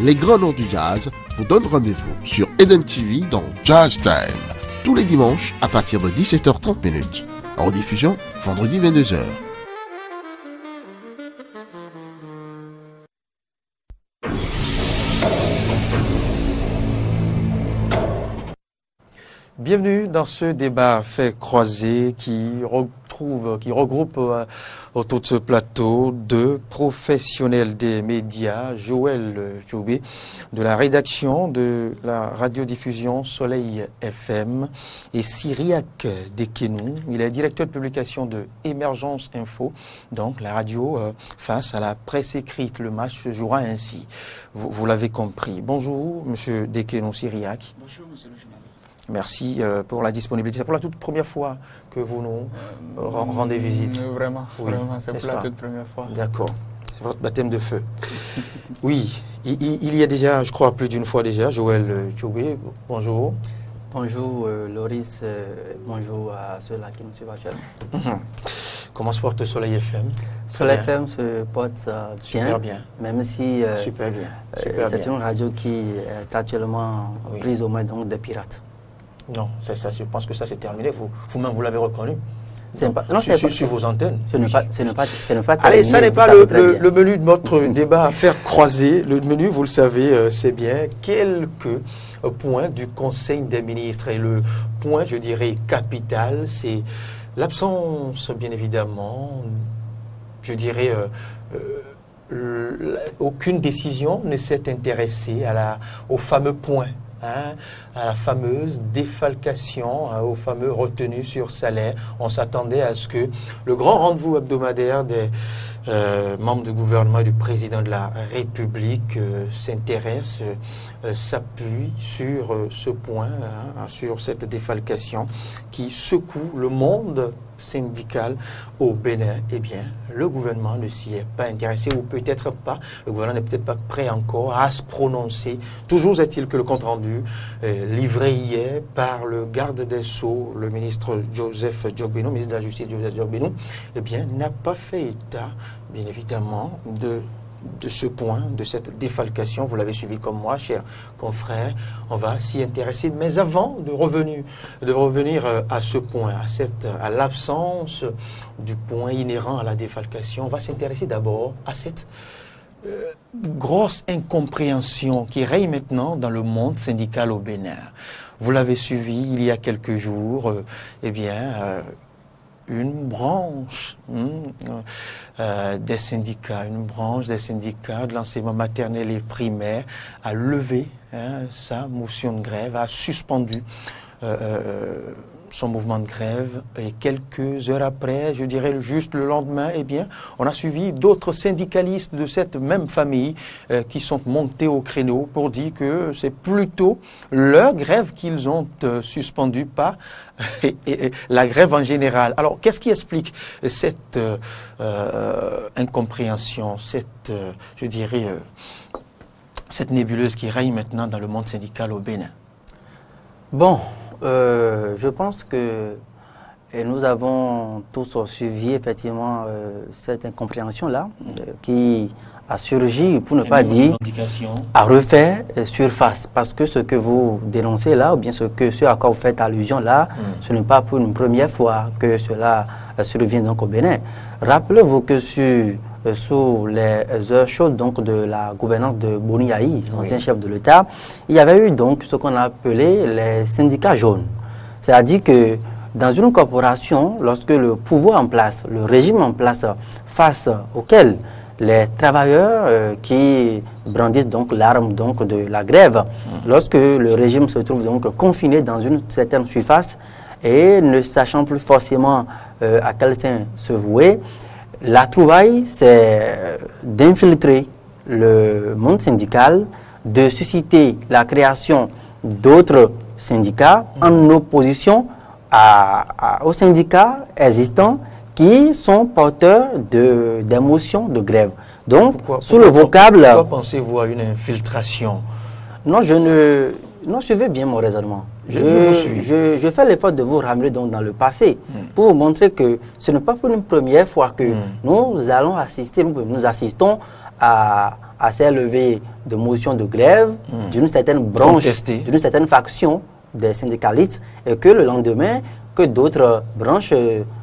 Les grands noms du jazz vous donnent rendez-vous sur Eden TV dans Jazz Time, tous les dimanches à partir de 17h30. En rediffusion, vendredi 22h. Bienvenue dans ce débat fait croisé qui regroupe autour de ce plateau deux professionnels des médias, Joël Djobé de la rédaction de la radiodiffusion Soleil FM et Cyriaque Dekenou, il est directeur de publication de Émergence Info, donc la radio face à la presse écrite. Le match se jouera ainsi, vous l'avez compris. Bonjour Monsieur Dekenou Cyriaque. Bonjour Monsieur le journaliste. Merci pour la disponibilité. C'est pour la toute première fois que vous nous rendez visite. Vraiment, oui, vraiment, c'est pour la toute première fois. D'accord. C'est votre baptême de feu. Oui, il y a déjà, je crois, plus d'une fois déjà, Joël Djobé, bonjour. Bonjour Loris, bonjour à ceux-là qui nous suivent actuellement. Comment se porte Soleil FM? Soleil FM se porte super bien, même si super bien. C'est une radio qui est actuellement prise aux mains donc des pirates. Non, c'est ça, je pense que ça c'est terminé. Vous-même, vous l'avez reconnu. Sur vos antennes. Ce n'est pas Allez, ça n'est pas le menu de notre débat à faire croiser. Le menu, vous le savez, c'est bien quelques points du Conseil des ministres. Et le point, je dirais, capital, c'est l'absence, bien évidemment, je dirais, aucune décision ne s'est intéressée au fameux point. À la fameuse défalcation, aux fameux retenues sur salaire. On s'attendait à ce que le grand rendez-vous hebdomadaire des membres du gouvernement et du président de la République s'intéresse, s'appuie sur ce point, sur cette défalcation qui secoue le monde syndical au Bénin. Eh bien, le gouvernement ne s'y est pas intéressé, ou peut-être pas. Le gouvernement n'est peut-être pas prêt encore à se prononcer. Toujours est-il que le compte-rendu livré hier par le garde des Sceaux, le ministre Joseph Djokbeno, ministre de la Justice Joseph Djokbeno, eh bien, n'a pas fait état, bien évidemment, de ce point, de cette défalcation. Vous l'avez suivi comme moi, chers confrères. On va s'y intéresser. Mais avant de revenir à ce point, à l'absence du point inhérent à la défalcation, on va s'intéresser d'abord à cette grosse incompréhension qui règne maintenant dans le monde syndical au Bénin. Vous l'avez suivi il y a quelques jours, eh bien, une branche des syndicats, de l'enseignement maternel et primaire a levé sa motion de grève, a suspendu son mouvement de grève, et quelques heures après, je dirais juste le lendemain, eh bien, on a suivi d'autres syndicalistes de cette même famille qui sont montés au créneau pour dire que c'est plutôt leur grève qu'ils ont suspendue, pas la grève en général. Alors, qu'est-ce qui explique cette incompréhension, je dirais, cette nébuleuse qui règne maintenant dans le monde syndical au Bénin? Bon, je pense que nous avons tous suivi effectivement cette incompréhension-là qui a surgi, pour ne pas dire, à refaire surface. Parce que ce que vous dénoncez là, ou bien ce à quoi vous faites allusion là, ce n'est pas pour une première fois que cela survient donc au Bénin. Rappelez-vous que sous les heures chaudes donc de la gouvernance de Boni Yayi, l'ancien chef de l'État, il y avait eu donc ce qu'on a appelé les syndicats jaunes. C'est-à-dire que dans une corporation, lorsque le pouvoir en place, le régime en place, face auquel les travailleurs qui brandissent donc l'arme donc de la grève, lorsque le régime se trouve donc confiné dans une certaine surface et ne sachant plus forcément à quel sein se vouer, la trouvaille, c'est d'infiltrer le monde syndical, de susciter la création d'autres syndicats en opposition aux syndicats existants qui sont porteurs des motions de grève. Donc, sous le vocable... Pourquoi pensez-vous à une infiltration? Non, non, suivez bien mon raisonnement. Je fais l'effort de vous ramener donc dans le passé pour vous montrer que ce n'est pas pour une première fois que nous allons assister, nous assistons à ces levées de motions de grève d'une certaine branche, d'une certaine faction des syndicalistes, et que le lendemain, que d'autres branches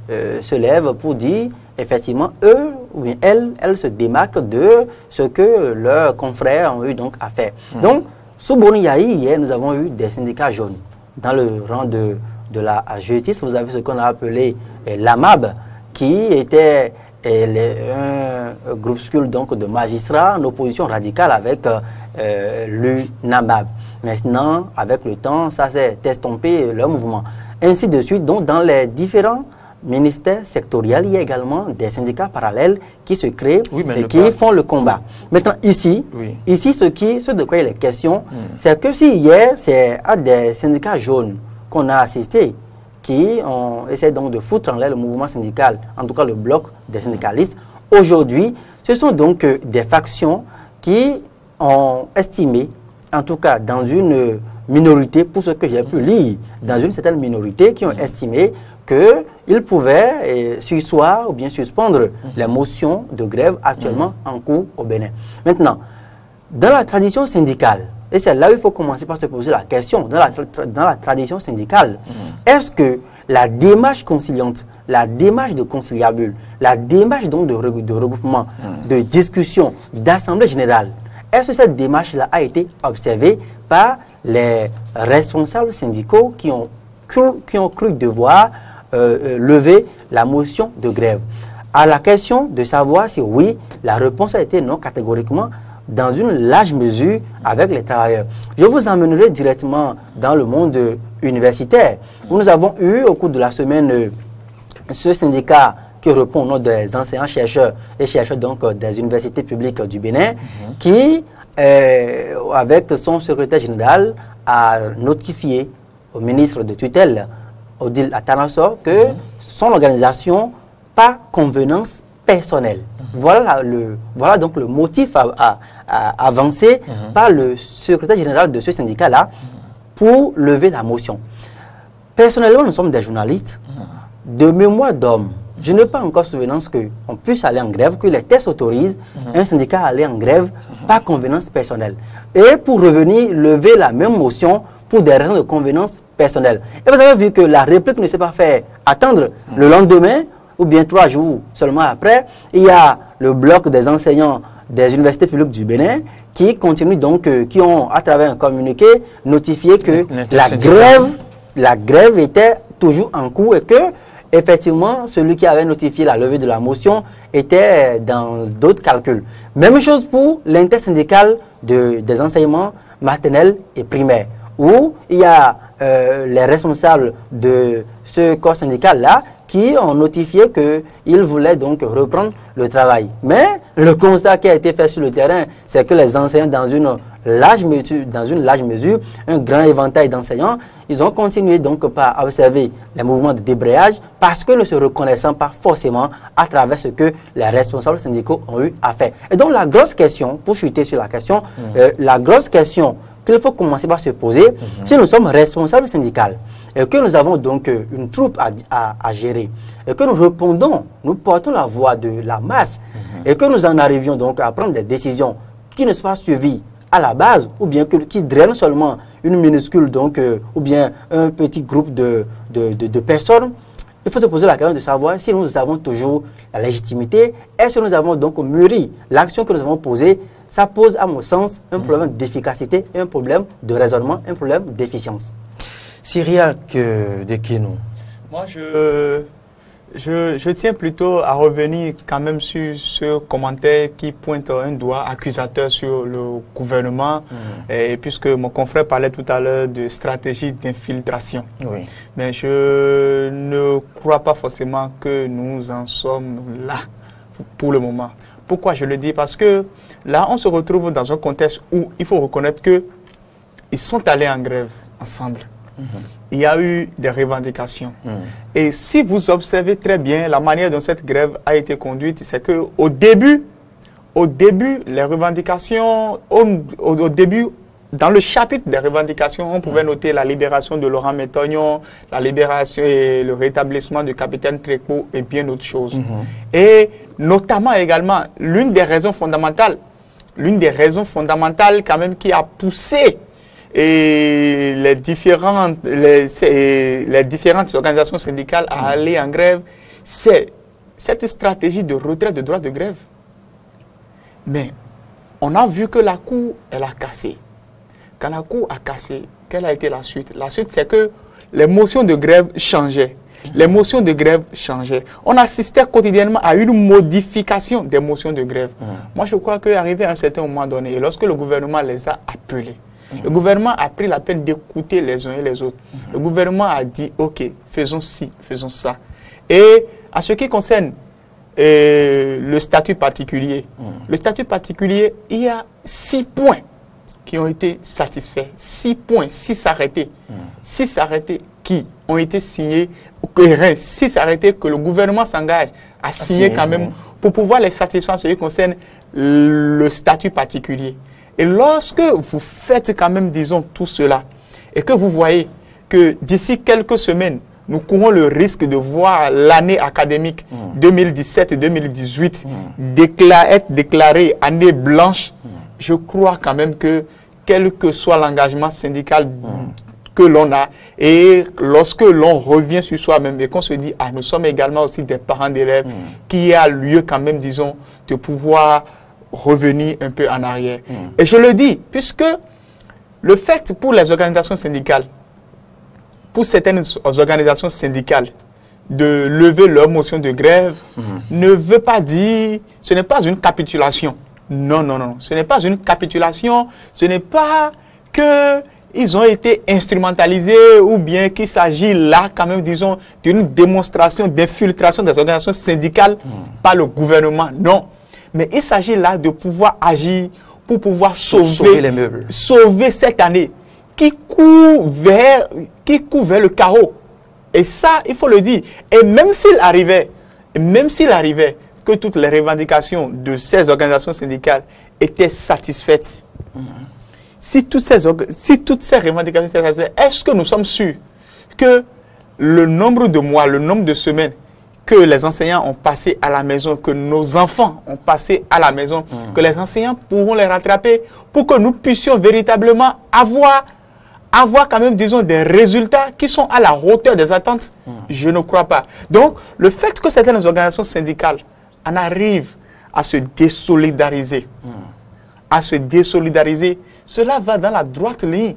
se lèvent pour dire effectivement eux ou bien elles se démarquent de ce que leurs confrères ont eu donc à faire. Donc, sous Boni Yayi, hier, nous avons eu des syndicats jaunes. dans le rang de la justice, vous avez ce qu'on a appelé l'AMAB, qui était un groupuscule donc de magistrats en opposition radicale avec l'UNAMAB. Maintenant, avec le temps, ça s'est estompé leur mouvement. Ainsi de suite, donc dans les différents ministères sectoriels, il y a également des syndicats parallèles qui se créent et qui font le combat. Maintenant, ici, ce de quoi il est question, c'est que si hier, c'est à des syndicats jaunes qu'on a assisté, qui ont essayé donc de foutre en l'air le mouvement syndical, en tout cas le bloc des syndicalistes. Aujourd'hui, ce sont donc des factions qui ont estimé, en tout cas dans une minorité, pour ce que j'ai pu lire, dans une certaine minorité, qui ont estimé qu'ils pouvaient surseoir ou bien suspendre les motions de grève actuellement en cours au Bénin. Maintenant, dans la tradition syndicale, et c'est là où il faut commencer par se poser la question, dans la tradition syndicale, est-ce que la démarche conciliante, la démarche de conciliabule, la démarche donc de regroupement, de discussion, d'assemblée générale, est-ce que cette démarche-là a été observée par les responsables syndicaux qui ont cru devoir lever la motion de grève? À la question de savoir si oui, la réponse a été non catégoriquement, dans une large mesure avec les travailleurs. Je vous emmènerai directement dans le monde universitaire, où nous avons eu au cours de la semaine ce syndicat qui répond au nom des enseignants-chercheurs et chercheurs donc des universités publiques du Bénin, qui, avec son secrétaire général, a notifié au ministre de tutelle, Odile Atanassor, que son organisation, par convenance personnelle. Voilà donc le motif avancé par le secrétaire général de ce syndicat-là pour lever la motion. Personnellement, nous sommes des journalistes. De mémoire d'homme, je n'ai pas encore souvenance qu'on puisse aller en grève, que les textes autorisent un syndicat à aller en grève par convenance personnelle. Et pour revenir lever la même motion pour des raisons de convenance personnelle. Et vous avez vu que la réplique ne s'est pas fait attendre le lendemain, ou bien 3 jours seulement après, il y a le bloc des enseignants des universités publiques du Bénin qui continue donc, qui ont, à travers un communiqué, notifié que la grève était toujours en cours et que, effectivement, celui qui avait notifié la levée de la motion était dans d'autres calculs. Même chose pour l'intersyndicale des enseignements maternels et primaires, où il y a les responsables de ce corps syndical-là qui ont notifié qu'ils voulaient donc reprendre le travail. Mais le constat qui a été fait sur le terrain, c'est que les enseignants, dans une large mesure, un grand éventail d'enseignants, ils ont continué donc par observer les mouvements de débrayage parce que ne se reconnaissant pas forcément à travers ce que les responsables syndicaux ont eu à faire. Et donc la grosse question, pour chuter sur la question, la grosse question qu'il faut commencer par se poser, si nous sommes responsables syndicaux et que nous avons donc une troupe à gérer et que nous répondons, nous portons la voix de la masse et que nous en arrivions donc à prendre des décisions qui ne sont pas suivies à la base ou bien qui drainent seulement une minuscule donc ou bien un petit groupe de personnes, il faut se poser la question de savoir si nous avons toujours la légitimité. Est-ce que nous avons donc mûri l'action que nous avons posée? Ça pose, à mon sens, un problème d'efficacité, un problème de raisonnement, un problème d'efficience. Cyriaque de Kénou. Moi, je tiens plutôt à revenir quand même sur ce commentaire qui pointe un doigt accusateur sur le gouvernement, et puisque mon confrère parlait tout à l'heure de stratégie d'infiltration. Oui. Mais je ne crois pas forcément que nous en sommes là pour le moment. Pourquoi je le dis? Parce que là, on se retrouve dans un contexte où il faut reconnaître qu'ils sont allés en grève ensemble. Il y a eu des revendications. Et si vous observez très bien la manière dont cette grève a été conduite, c'est qu'au début, les revendications, au début, dans le chapitre des revendications, on pouvait noter la libération de Laurent Métognon, la libération et le rétablissement du capitaine Tréco et bien d'autres choses. Et notamment également, l'une des raisons fondamentales quand même qui a poussé les différentes organisations syndicales à aller en grève, c'est cette stratégie de retrait de droit de grève. Mais on a vu que la Cour, elle a cassé. Quand la Cour a cassé, quelle a été la suite? La suite, c'est que les motions de grève changeaient. Les motions de grève changeaient. On assistait quotidiennement à une modification des motions de grève. Moi, je crois qu'arrivé à un certain moment donné, et lorsque le gouvernement les a appelés, le gouvernement a pris la peine d'écouter les uns et les autres. Le gouvernement a dit, OK, faisons ci, faisons ça. Et en ce qui concerne le statut particulier, le statut particulier, il y a 6 points qui ont été satisfaits. 6 points, 6 arrêtés. 6 arrêtés qui ont été signés, 6 arrêtés que le gouvernement s'engage à signer quand même pour pouvoir les satisfaire en ce qui concerne le statut particulier. Et lorsque vous faites quand même, disons, tout cela, et que vous voyez que d'ici quelques semaines, nous courons le risque de voir l'année académique 2017-2018 être déclarée année blanche, je crois quand même que quel que soit l'engagement syndical que l'on a, et lorsque l'on revient sur soi-même et qu'on se dit, ah, nous sommes également aussi des parents d'élèves, qu'il y a lieu quand même, disons, de pouvoir revenir un peu en arrière. Et je le dis, puisque le fait pour les organisations syndicales, pour certaines organisations syndicales, de lever leur motion de grève, ne veut pas dire, ce n'est pas une capitulation. Non, non, non, ce n'est pas une capitulation, ce n'est pas qu'ils ont été instrumentalisés ou bien qu'il s'agit là quand même, disons, d'une démonstration d'infiltration des organisations syndicales par le gouvernement. Non. Mais il s'agit là de pouvoir agir pour pouvoir sauver les meubles. Sauver cette année qui court vers le carreau. Et ça, il faut le dire. Et même s'il arrivait que toutes les revendications de ces organisations syndicales étaient satisfaites, si toutes ces revendications étaient satisfaites, est-ce que nous sommes sûrs que le nombre de mois, le nombre de semaines que les enseignants ont passé à la maison, que nos enfants ont passé à la maison, que les enseignants pourront les rattraper pour que nous puissions véritablement avoir quand même, disons, des résultats qui sont à la hauteur des attentes? Je ne crois pas. Donc, le fait que certaines organisations syndicales en arrivent à se désolidariser, cela va dans la droite ligne.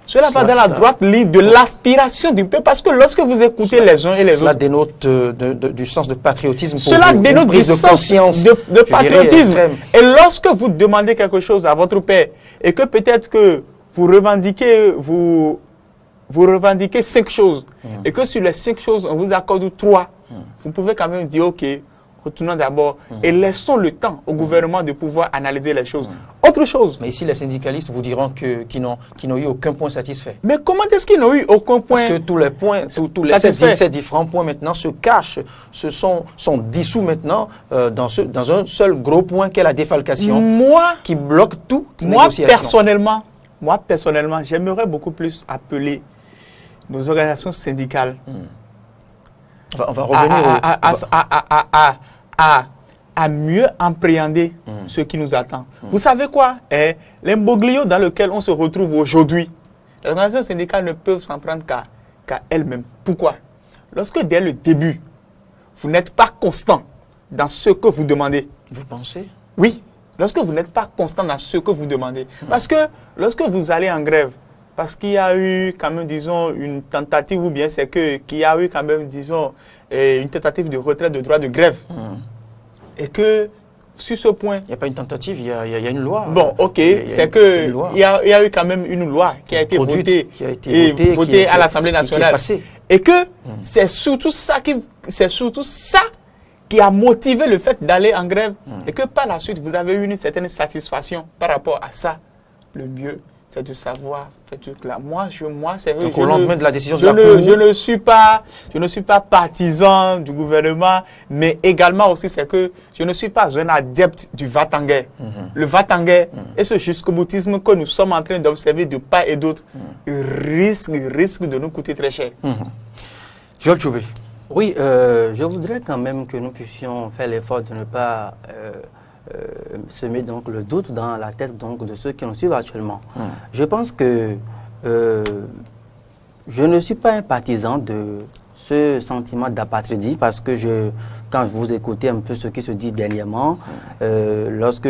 Cela va dans la droite ligne de l'aspiration du peuple, parce que lorsque vous écoutez les uns et les autres... Cela dénote du sens de patriotisme. Cela dénote du sens de patriotisme. Et lorsque vous demandez quelque chose à votre père, et que peut-être que vous revendiquez 5 choses, et que sur les 5 choses, on vous accorde 3, vous pouvez quand même dire, OK, retournons d'abord et laissons le temps au gouvernement de pouvoir analyser les choses. Autre chose. Mais ici, les syndicalistes vous diront qu'ils n'ont eu aucun point satisfait. Mais comment est-ce qu'ils n'ont eu aucun point? Parce que tous les points, ces différents points maintenant se cachent, sont dissous maintenant dans un seul gros point qu'est la défalcation, qui bloque toute négociation. Moi, personnellement, j'aimerais beaucoup plus appeler nos organisations syndicales on va revenir à mieux appréhender ce qui nous attend. Vous savez quoi? L'imbroglio dans lequel on se retrouve aujourd'hui, les organisations syndicales ne peuvent s'en prendre qu'à elles-mêmes. Pourquoi? Lorsque dès le début, vous n'êtes pas constant dans ce que vous demandez. Vous pensez? Oui. Lorsque vous n'êtes pas constant dans ce que vous demandez. Parce que lorsque vous allez en grève, parce qu'il y a eu quand même, disons, une tentative, ou bien c'est qu'il y a eu quand même, disons, une tentative de retrait de droit de grève. Et que, sur ce point... Il n'y a pas une tentative, il y a une loi. Bon, OK, c'est qu'il y a eu quand même une loi qui a été votée à l'Assemblée nationale. Et que c'est surtout ça qui a motivé le fait d'aller en grève. Et que par la suite, vous avez eu une certaine satisfaction par rapport à ça. Le mieux, c'est de savoir faire tout là. Moi, c'est vrai. Donc, au lendemain de la décision de la Cour, je ne suis pas partisan du gouvernement, mais également aussi, c'est que je ne suis pas un adepte du va-t-en-guerre. Le va-t-en-guerre et ce jusqu'au-boutisme que nous sommes en train d'observer de part et d'autre risque de nous coûter très cher. Georges Choubé. Oui, je voudrais quand même que nous puissions faire l'effort de ne pas semer donc le doute dans la tête donc de ceux qui nous suivent actuellement. Je pense que je ne suis pas un partisan de ce sentiment d'apatridie parce que quand vous écoutez un peu ce qui se dit dernièrement, lorsque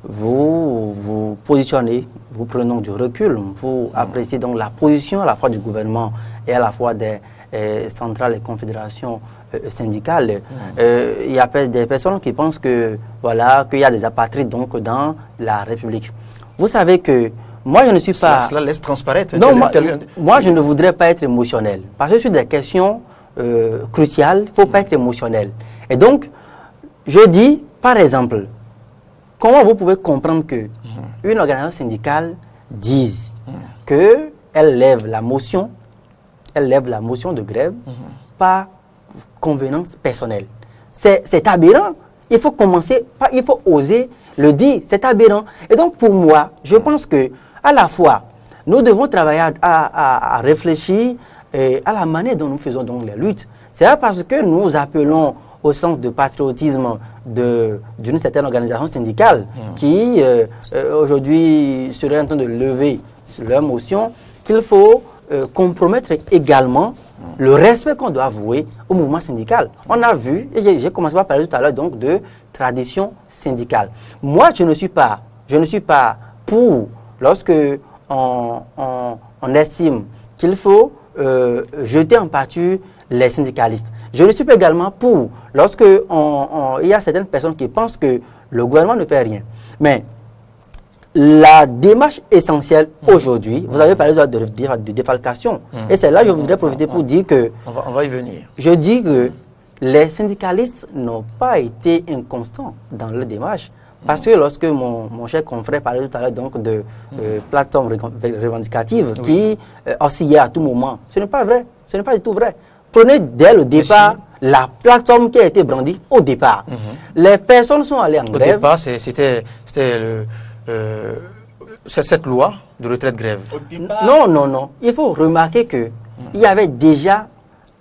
vous vous positionnez, vous prenez du recul pour apprécier donc la position à la fois du gouvernement et à la fois des centrales et confédérations syndicales. Il y a des personnes qui pensent que voilà qu'il y a des apatrides donc dans la République. Vous savez que moi je ne suis pas... Cela laisse transparaître. Non, moi je ne voudrais pas être émotionnel. Parce que sur des questions cruciales, il ne faut pas être émotionnel. Et donc, je dis, par exemple, comment vous pouvez comprendre qu'une organisation syndicale dise qu'elle lève la motion de grève par convenance personnelle. C'est aberrant. Il faut commencer, il faut oser le dire, c'est aberrant. Et donc pour moi, je pense que à la fois, nous devons travailler à réfléchir à la manière dont nous faisons donc les luttes. C'est là parce que nous appelons au sens de patriotisme d'une certaine organisation syndicale qui aujourd'hui serait en train de lever leur motion, qu'il faut compromettre également le respect qu'on doit avouer au mouvement syndical. On a vu, et j'ai commencé par parler tout à l'heure donc de tradition syndicale. Moi, je ne suis pas pour, lorsque on estime qu'il faut jeter en pâture les syndicalistes. Je ne suis pas également pour, lorsque il y a certaines personnes qui pensent que le gouvernement ne fait rien. Mais la démarche essentielle aujourd'hui, vous avez parlé de défalcation, et c'est là que je voudrais profiter pour dire que... On va y venir. Je dis que les syndicalistes n'ont pas été inconstants dans leur démarche, parce que lorsque mon cher confrère parlait tout à l'heure donc de plateformes revendicatives qui oscillaient à tout moment, ce n'est pas vrai, ce n'est pas du tout vrai. Prenez dès le départ la plateforme qui a été brandie au départ. Les personnes sont allées en grève. Au départ, c'était cette loi de retraite grève. Non. Il faut remarquer qu'il y avait déjà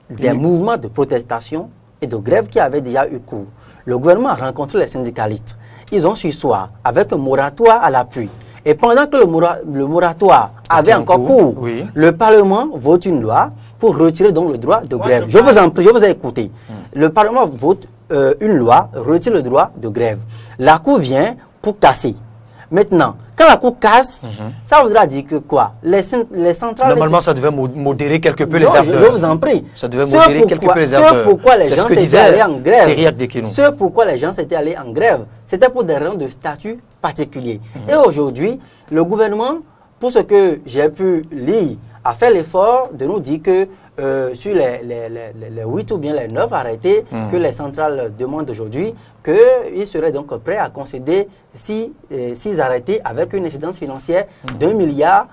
des mouvements de protestation et de grève qui avaient déjà eu cours. Le gouvernement a rencontré les syndicalistes. Ils ont su soir avec un moratoire à l'appui. Et pendant que le moratoire avait encore cours, le Parlement vote une loi pour retirer donc le droit de grève. Je vous en prie, je vous ai écouté. Le Parlement vote une loi, retire le droit de grève. La Cour vient pour casser. Maintenant, quand la Cour casse, ça voudra dire que quoi? Les centrales... Normalement, ça devait modérer quelque peu les ardeurs. Je vous en prie. Ça devait modérer quelque peu les ardeurs. C'est pourquoi les gens s'étaient allés en grève. Cyriaque Dekeno. C'est pourquoi les gens s'étaient allés en grève. C'était pour des raisons de statut particulier. Et aujourd'hui, le gouvernement, pour ce que j'ai pu lire, a fait l'effort de nous dire que sur les 8 ou bien les 9 arrêtés que les centrales demandent aujourd'hui, qu'ils seraient donc prêts à concéder 6 arrêtés avec une incidence financière d'1 milliard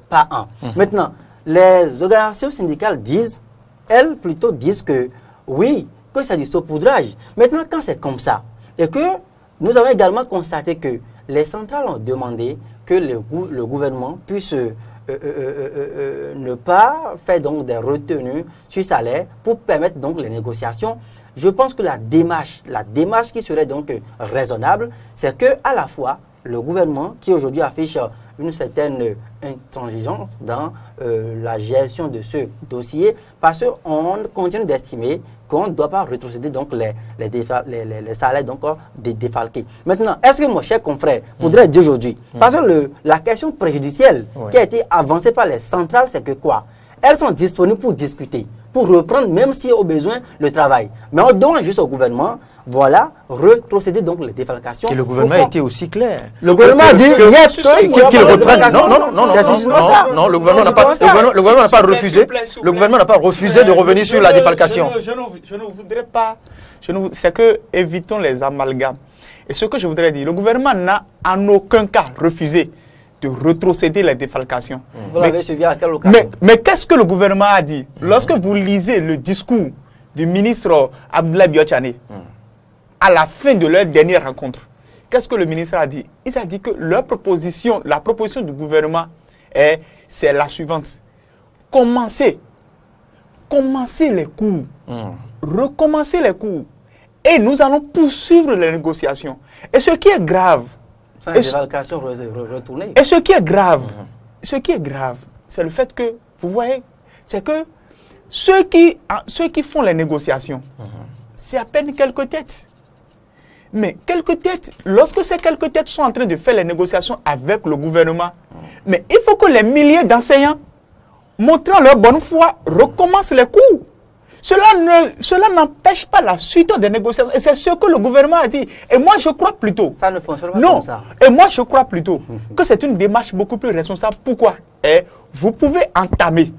par an. Maintenant, les organisations syndicales disent, elles plutôt disent que oui, que c'est du saupoudrage. Maintenant, quand c'est comme ça, et que nous avons également constaté que les centrales ont demandé que le gouvernement puisse ne pas faire donc des retenues sur salaire pour permettre donc les négociations. Je pense que la démarche qui serait donc raisonnable, c'est que à la fois le gouvernement qui aujourd'hui affiche une certaine intransigeance dans la gestion de ce dossier, parce qu'on continue d'estimer qu'on ne doit pas rétrocéder donc les salaires donc défalqués. Maintenant, est-ce que mon cher confrère voudrait dire aujourd'hui, parce que la question préjudicielle qui a été avancée par les centrales, c'est que quoi? Elles sont disponibles pour discuter, pour reprendre même si au besoin le travail. Mais on demande juste au gouvernement, voilà, retrocéder donc les défalcations. Et le gouvernement a été aussi clair. Le gouvernement a dit qu'il reprenne. Non, le gouvernement n'a pas refusé. Le gouvernement n'a pas refusé de revenir sur la défalcation. Je ne voudrais pas. C'est que évitons les amalgames. Et ce que je voudrais dire, le gouvernement n'a en aucun cas refusé de retrocéder les défalcations. Vous l'avez suivi à quelle occasion? Mais qu'est-ce que le gouvernement a dit? Lorsque vous lisez le discours du ministre Abdoulaye Biotchane, à la fin de leur dernière rencontre, qu'est-ce que le ministre a dit? Il a dit que la proposition du gouvernement, c'est la suivante. Commencer les cours, recommencer les cours, et nous allons poursuivre les négociations. Et ce qui est grave, et ce qui est grave, c'est le fait que, vous voyez, c'est que ceux qui font les négociations, c'est à peine quelques têtes. Mais quelques têtes, lorsque ces quelques têtes sont en train de faire les négociations avec le gouvernement, mais il faut que les milliers d'enseignants, montrant leur bonne foi, recommencent les cours. Cela n'empêche pas la suite des négociations. Et c'est ce que le gouvernement a dit. Et moi, je crois plutôt... Ça ne fonctionne pas comme ça. Et moi, je crois plutôt que c'est une démarche beaucoup plus responsable. Pourquoi? Vous pouvez entamer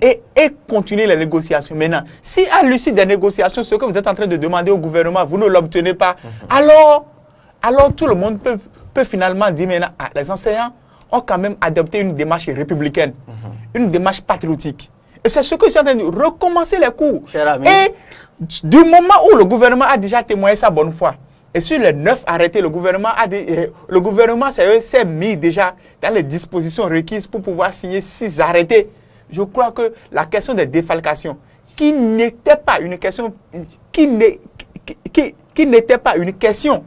et continuer les négociations. Maintenant, si à l'issue des négociations, ce que vous êtes en train de demander au gouvernement, vous ne l'obtenez pas, alors tout le monde peut finalement dire maintenant, les enseignants ont quand même adopté une démarche républicaine, une démarche patriotique. Et c'est ce que je suis en train de recommencer les cours. Et du moment où le gouvernement a déjà témoigné sa bonne foi, et sur les 9 arrêtés, le gouvernement s'est mis déjà dans les dispositions requises pour pouvoir signer 6 arrêtés. Je crois que la question des défalcations, qui n'était pas une question, qui n'était pas une question,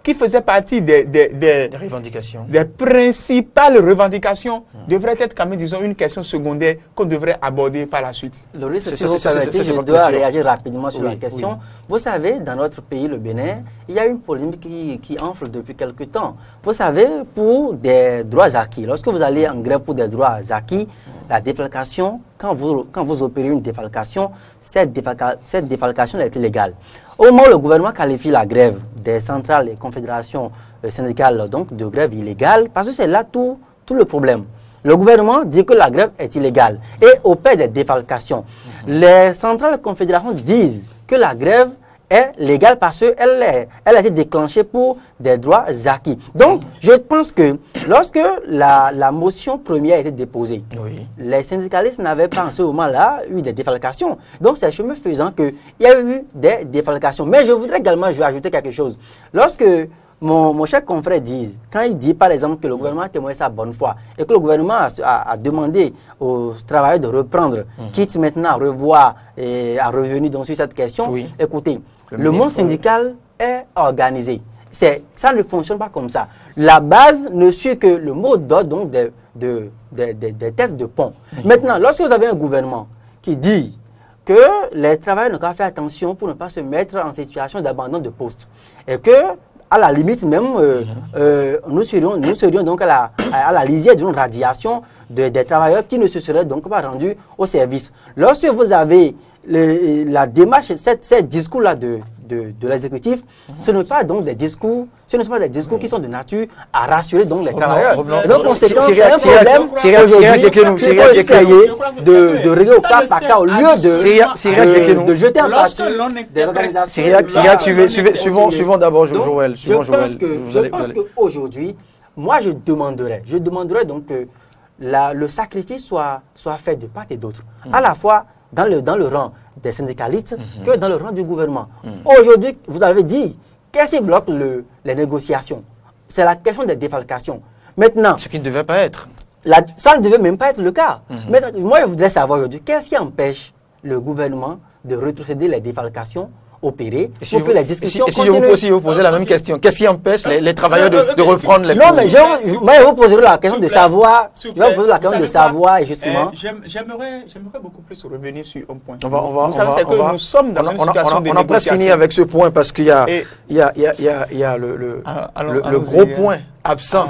qui faisait partie des revendications, des principales revendications, devrait être quand même, disons, une question secondaire qu'on devrait aborder par la suite. Le risque, si vous permettez, je dois réagir rapidement sur la question. Oui. Vous savez, dans notre pays, le Bénin, il y a une polémique qui enfle depuis quelque temps. Vous savez, pour des droits acquis, lorsque vous allez en grève pour des droits acquis, la défalcation, quand vous opérez une défalcation, cette défalcation est illégale. Au moment où le gouvernement qualifie la grève des centrales et confédérations syndicales donc, de grève illégale, parce que c'est là tout le problème. Le gouvernement dit que la grève est illégale et opère des défalcations. Les centrales et confédérations disent que la grève est légale parce qu'elle a été déclenchée pour des droits acquis. Donc, je pense que lorsque la motion première a été déposée, les syndicalistes n'avaient pas en ce moment-là eu des défalcations. Donc, c'est chemin faisant qu'il y a eu des défalcations. Mais je voudrais également ajouter quelque chose. Lorsque mon cher confrère dit, quand il dit par exemple que le gouvernement a témoigné sa bonne foi et que le gouvernement a demandé aux travailleurs de reprendre, quitte maintenant à revoir et à revenir donc sur cette question, écoutez, le monde syndical est organisé. Ça ne fonctionne pas comme ça. La base ne suit que le mot d'ordre donc des tests de pont. Maintenant, lorsque vous avez un gouvernement qui dit que les travailleurs n'ont qu'à faire attention pour ne pas se mettre en situation d'abandon de poste et que à la limite même, nous serions donc à la lisière d'une radiation des travailleurs qui ne se seraient donc pas rendus au service. Lorsque vous avez la démarche, ces discours-là de l'exécutif, ce ne sont pas donc des discours, qui sont de nature à rassurer donc les travailleurs. Donc, conséquence, c'est un problème qu'il faut essayer de régler au cas par cas au lieu de jeter en pâture des organisations. Suivons d'abord Joël. Je pense qu'aujourd'hui, moi je demanderais donc que le sacrifice soit fait de part et d'autre. À la fois dans le rang des syndicalistes que dans le rang du gouvernement. Aujourd'hui, vous avez dit, qu'est-ce qui bloque les négociations? C'est la question des défalcations. Maintenant, ce qui ne devait pas être. Ça ne devait même pas être le cas. Maintenant, moi, je voudrais savoir aujourd'hui, qu'est-ce qui empêche le gouvernement de rétrocéder les défalcations opérées pour que les discussions continuent? Si je vous posez la même question, qu'est-ce qui empêche les travailleurs de reprendre les Non, mais moi, je vous poserai la question de savoir. Je vais vous poser la question de savoir, et justement. J'aimerais beaucoup plus revenir sur un point. Nous sommes dans une situation de négociation. On a presque fini avec ce point parce qu'il y a le gros point absent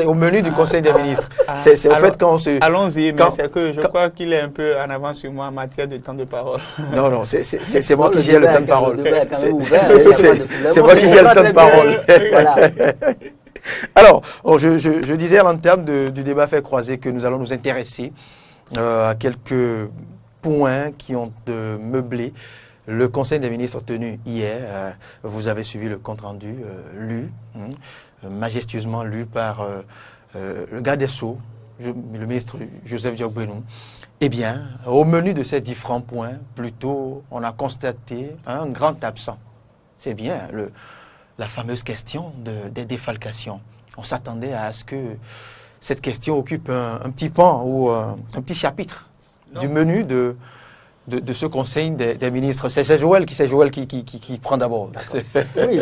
au menu du Conseil des ministres. C'est au fait quand on se... Allons-y, mais c'est que je crois qu'il est un peu en avance sur moi en matière de temps de parole. Non, c'est moi qui gère le temps de parole. C'est moi qui gère le temps de parole. Alors, je disais à l'entame du débat fait croiser que nous allons nous intéresser à quelques points qui ont meublé le Conseil des ministres tenu hier. Vous avez suivi le compte-rendu lu, majestueusement lu par le garde des Sceaux, le ministre Joseph Diogbenou. Eh bien, au menu de ces différents points, plutôt, on a constaté un grand absent. C'est bien la fameuse question des défalcations. On s'attendait à ce que cette question occupe un petit pan ou un petit chapitre du menu de ce Conseil des ministres. C'est Joël qui prend d'abord. Oui,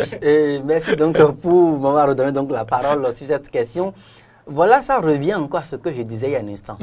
merci donc pour m'avoir redonné donc la parole sur cette question. Voilà, ça revient encore à ce que je disais il y a un instant.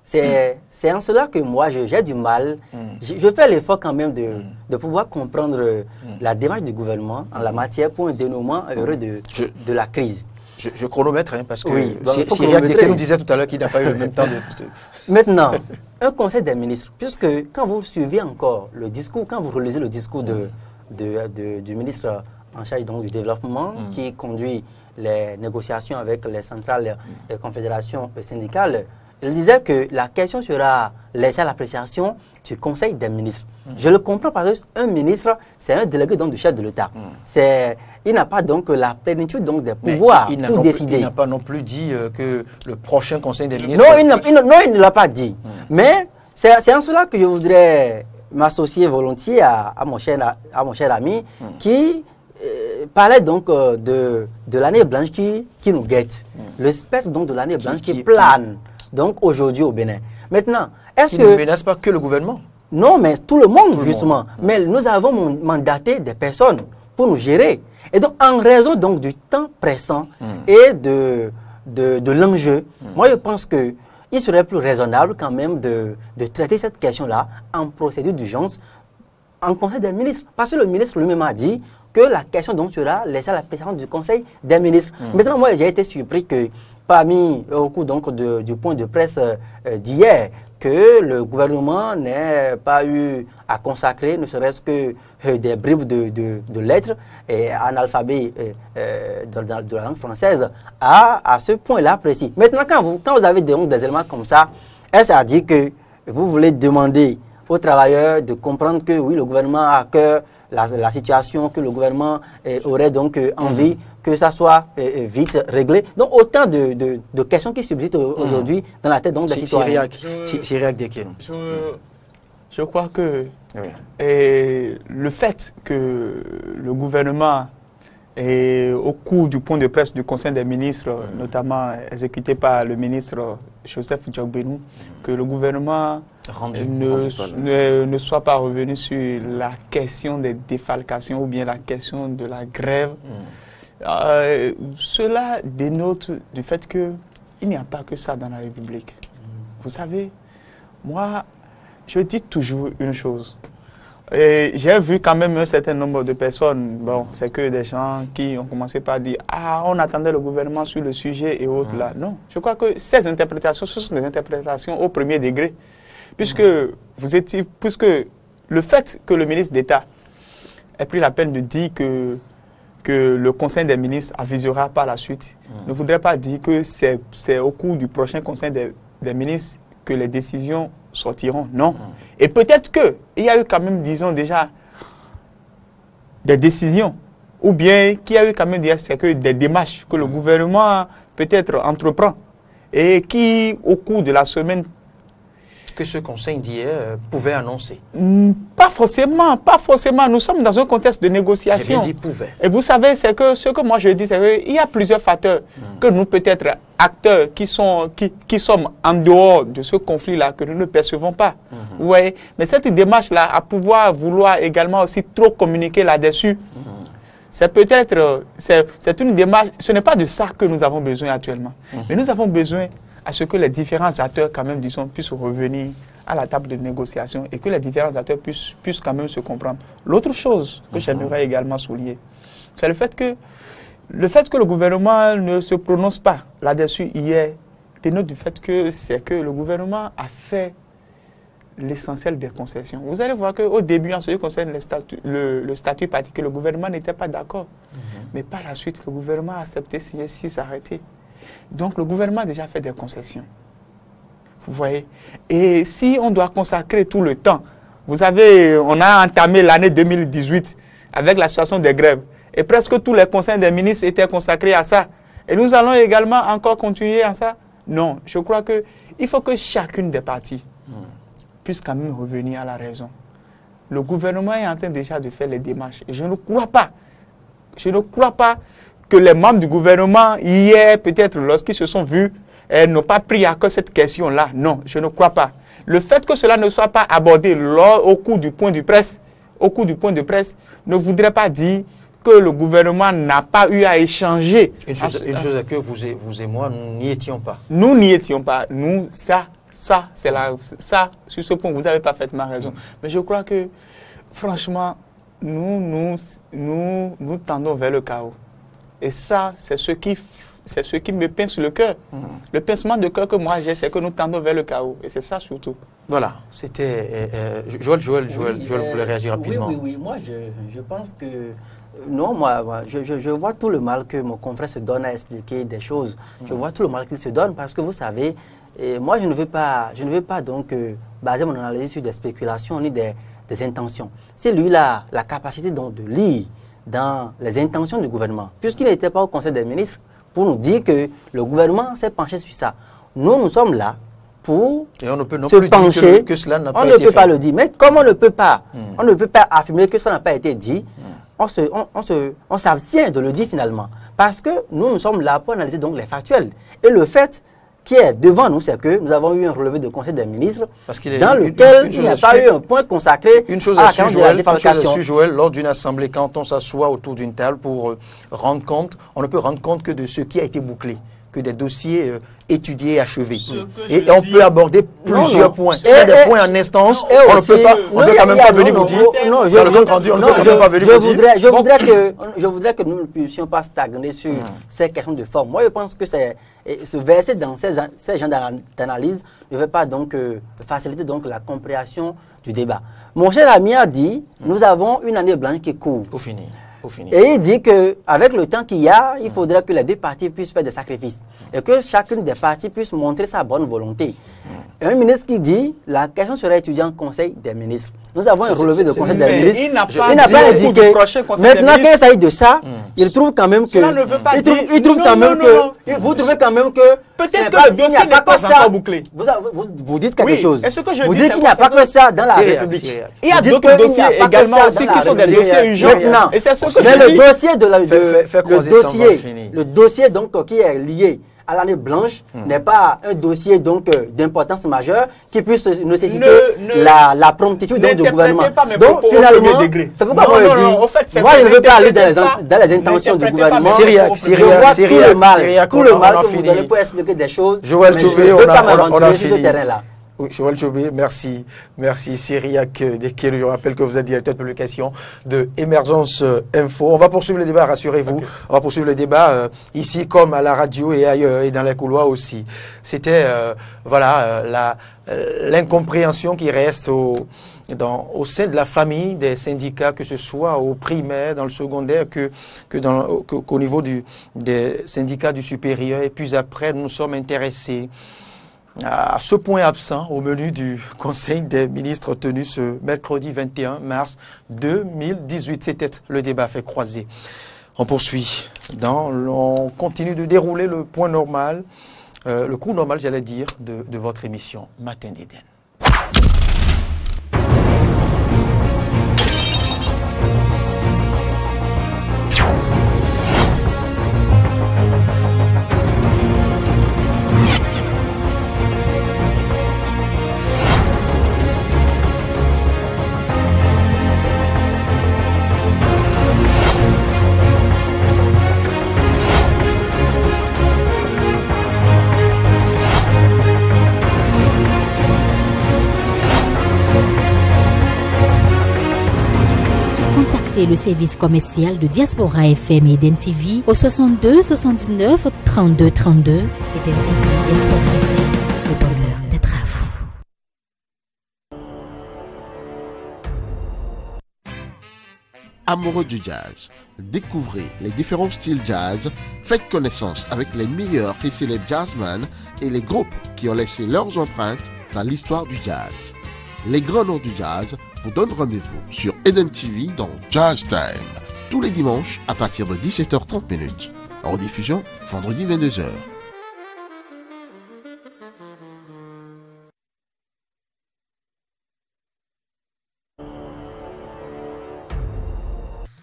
C'est en cela que moi, j'ai du mal. Je fais l'effort quand même de pouvoir comprendre la démarche du gouvernement en la matière pour un dénouement heureux de la crise. Je chronomètre, hein, parce que oui, Cyriaque Deké nous disait tout à l'heure qu'il n'a pas eu le même temps de... Maintenant, un conseil des ministres, puisque quand vous suivez encore le discours, quand vous relisez le discours du ministre en charge donc, du développement qui conduit les négociations avec les centrales et confédérations syndicales, il disait que la question sera laissée à l'appréciation du conseil des ministres. Je le comprends parce qu'un ministre, c'est un délégué donc, du chef de l'État. Il n'a pas donc la plénitude donc, des pouvoirs pour décider. Il n'a pas non plus dit que le prochain conseil des ministres... Non, il ne l'a pas dit. Mais c'est en cela que je voudrais m'associer volontiers à mon cher ami qui parlait donc de l'année blanche qui nous guette. Le spectre donc, de l'année blanche qui plane donc aujourd'hui au Bénin. Maintenant, est-ce que... ne menace pas que le gouvernement? Non, mais tout le monde, justement. Mais nous avons mandaté des personnes pour nous gérer. Et donc, en raison donc, du temps pressant et de l'enjeu, moi, je pense qu'il serait plus raisonnable quand même de traiter cette question-là en procédure d'urgence en conseil des ministres. Parce que le ministre lui-même a dit que la question donc sera laissée à la présidence du conseil des ministres. Maintenant, moi, j'ai été surpris que parmi, au cours donc, du point de presse d'hier, que le gouvernement n'ait pas eu à consacrer, ne serait-ce que des bribes de lettres et en alphabet de la langue française à ce point-là précis. Maintenant, quand vous avez des éléments comme ça, est-ce à dire que vous voulez demander aux travailleurs de comprendre que oui, le gouvernement a à cœur la situation, que le gouvernement aurait donc envie que ça soit vite réglé. Donc autant de questions qui subsistent aujourd'hui dans la tête donc, des citoyens. Cyriaque Deké. Je crois que le fait que le gouvernement, au cours du point de presse du Conseil des ministres, notamment exécuté par le ministre Joseph Djokbenou, que le gouvernement ne soit pas revenu sur la question des défalcations ou bien la question de la grève. Cela dénote du fait qu'il n'y a pas que ça dans la République. Vous savez, moi, je dis toujours une chose. J'ai vu quand même un certain nombre de personnes, bon, c'est que des gens qui ont commencé par dire « Ah, on attendait le gouvernement sur le sujet et autres là ». Non, je crois que ces interprétations, ce sont des interprétations au premier degré. Puisque le fait que le ministre d'État ait pris la peine de dire que le Conseil des ministres avisera par la suite, ne voudrait pas dire que c'est au cours du prochain Conseil des ministres que les décisions sortiront. Non. Et peut-être qu'il y a eu quand même, disons déjà, des décisions, ou bien qu'il y a eu quand même des démarches que le gouvernement peut-être entreprend et qui, au cours de la semaine, que ce conseil d'hier pouvait annoncer? Pas forcément, pas forcément. Nous sommes dans un contexte de négociation. J'ai bien dit pouvait. Et vous savez, c'est que ce que moi je dis, c'est qu'il y a plusieurs facteurs que nous, peut-être acteurs qui sommes en dehors de ce conflit-là, que nous ne percevons pas. Vous voyez? Mais cette démarche-là, à pouvoir vouloir également aussi trop communiquer là-dessus, c'est peut-être, c'est une démarche, ce n'est pas de ça que nous avons besoin actuellement. Mais nous avons besoin à ce que les différents acteurs, quand même, disons, puissent revenir à la table de négociation et que les différents acteurs puissent quand même se comprendre. L'autre chose que j'aimerais également souligner, c'est le fait que le gouvernement ne se prononce pas là-dessus hier dénote du fait que c'est que le gouvernement a fait l'essentiel des concessions. Vous allez voir qu'au début, en ce qui concerne le statut particulier, le gouvernement n'était pas d'accord. Mais par la suite, le gouvernement a accepté signer 6 arrêtés. Donc le gouvernement a déjà fait des concessions. Vous voyez? Et si on doit consacrer tout le temps, on a entamé l'année 2018 avec la situation des grèves. Et presque tous les conseils des ministres étaient consacrés à ça. Et nous allons également encore continuer à ça? Non, je crois qu'il faut que chacune des parties puisse quand même revenir à la raison. Le gouvernement est en train déjà de faire les démarches. Et je ne crois pas que les membres du gouvernement, hier, peut-être lorsqu'ils se sont vus, n'ont pas pris à cœur cette question-là. Non, je ne crois pas. Le fait que cela ne soit pas abordé au cours du point de presse, ne voudrait pas dire que le gouvernement n'a pas eu à échanger. Une chose est que vous et moi, nous n'y étions pas. Nous n'y étions pas. Nous, ça, Ça, sur ce point, vous avez parfaitement raison. Mais je crois que, franchement, nous tendons vers le chaos. Et ça, c'est ce qui me pince le cœur. Le pincement de cœur que moi j'ai, c'est que nous tendons vers le chaos. Et c'est ça surtout. Voilà, c'était... Joël voulait réagir rapidement. Oui, moi je pense que... Non, moi je vois tout le mal que mon confrère se donne à expliquer des choses. Je vois tout le mal qu'il se donne parce que vous savez, moi je ne veux pas donc baser mon analyse sur des spéculations ni des intentions. C'est lui la capacité donc de lire dans les intentions du gouvernement, puisqu'il n'était pas au Conseil des ministres pour nous dire que le gouvernement s'est penché sur ça. Nous sommes là pour et on ne peut non se plus pencher. Dire que cela n'a pas été fait. On ne peut pas le dire. Mais comme on ne peut pas, affirmer que ça n'a pas été dit, on s'abstient de le dire finalement. Parce que nous sommes là pour analyser donc les factuels. Et le fait qui est devant nous, c'est que nous avons eu un relevé de Conseil des ministres dans lequel il n'y a pas eu un point consacré à la question de la défalcation. Joël, lors d'une assemblée, quand on s'assoit autour d'une table pour rendre compte, on ne peut rendre compte que de ce qui a été bouclé, que des dossiers étudiés et achevés. Et on peut aborder plusieurs points. S'il y a des points en instance, on ne peut quand même pas venir vous dire. Dans le compte rendu, on ne peut quand même pas venir vous dire. Je voudrais que nous ne puissions pas stagner sur ces questions de forme. Moi, je pense que se verser dans ces genres d'analyse ne veut pas donc faciliter donc la compréhension du débat. Mon cher ami a dit, nous avons une année blanche qui court. Pour finir. Et il dit qu'avec le temps qu'il y a, il faudrait que les deux parties puissent faire des sacrifices et que chacune des parties puisse montrer sa bonne volonté. Un ministre qui dit la question serait étudiée en Conseil des ministres. Nous avons un relevé de Conseil des ministres. Il n'a pas indiqué. Maintenant qu'il s'agit de ça, il trouve quand même que. Il trouve quand même que. Vous trouvez quand même que. Peut-être que le dossier n'est pas encore bouclé. Vous dites quelque chose. Vous dites qu'il n'y a pas que ça dans la République. Il y a d'autres dossiers également aussi qui sont des dossiers urgents. Et c'est ce que mais le dossier le dossier donc qui est lié à l'année blanche n'est pas un dossier donc d'importance majeure qui puisse nécéssiter la promptitude du gouvernement. Donc finalement, c'est pourquoi moi je dis, moi je ne veux pas aller dans les intentions du gouvernement. Je vois tout le mal que vous donnez pour expliquer des choses. Joël Choubé, on a fini. Sur ce terrain-là. Oui, Joël Choubé, merci. Merci Syriac Dekele. Je rappelle que vous êtes directeur de publication de Émergence Info. On va poursuivre le débat, rassurez-vous. Okay. On va poursuivre le débat ici comme à la radio et ailleurs et dans les couloirs aussi. C'était l'incompréhension qui reste au sein de la famille des syndicats, que ce soit au primaire, dans le secondaire, qu'au niveau des syndicats du supérieur. Et puis après, nous sommes intéressés à ce point absent au menu du Conseil des ministres tenu ce mercredi 21 mars 2018. C'était le débat fait croiser. On poursuit. On continue de dérouler le point normal, le cours normal, j'allais dire, de votre émission Matin d'Éden. Le service commercial de Diaspora FM et Eden TV au 62 79 32 32. Eden TV, Diaspora FM, le bonheur d'être à vous. Amoureux du jazz, découvrez les différents styles jazz, faites connaissance avec les meilleurs et célèbres jazzmen et les groupes qui ont laissé leurs empreintes dans l'histoire du jazz. Les grands noms du jazz vous donnent rendez-vous sur Eden TV dans Jazz Time, tous les dimanches à partir de 17h30. En rediffusion, vendredi 22h.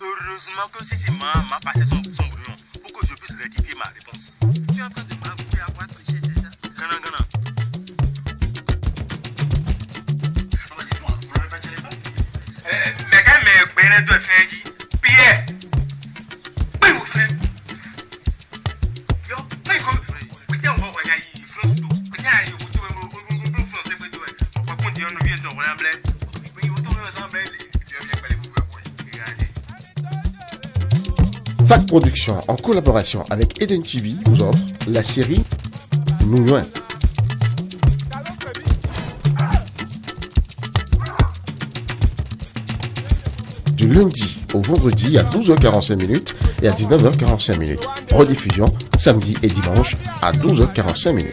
Heureusement que si m'a passé son brouillon pour que je puisse rectifier ma réponse. Tu es en train de m'avouer avoir triché, c'est ça? Gana. Mais quand même, deux frères, Pierre, oui, mon frère. Yo, Vague Production, en collaboration avec Eden TV, vous offre la série Nounoin. Du lundi au vendredi à 12h45 et à 19h45. Rediffusion samedi et dimanche à 12h45.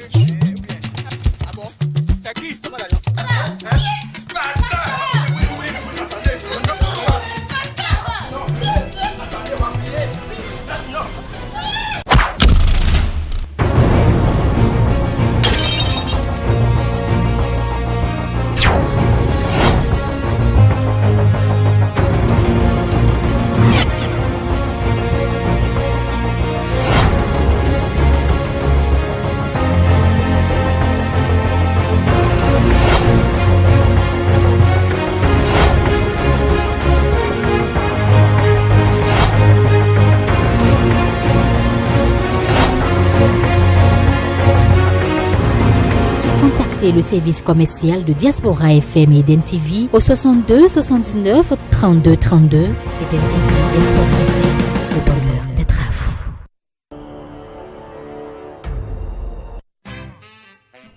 Le service commercial de Diaspora FM et Eden TV au 62 79 32 32. Eden TV, Diaspora FM, le bonheur d'être à vous.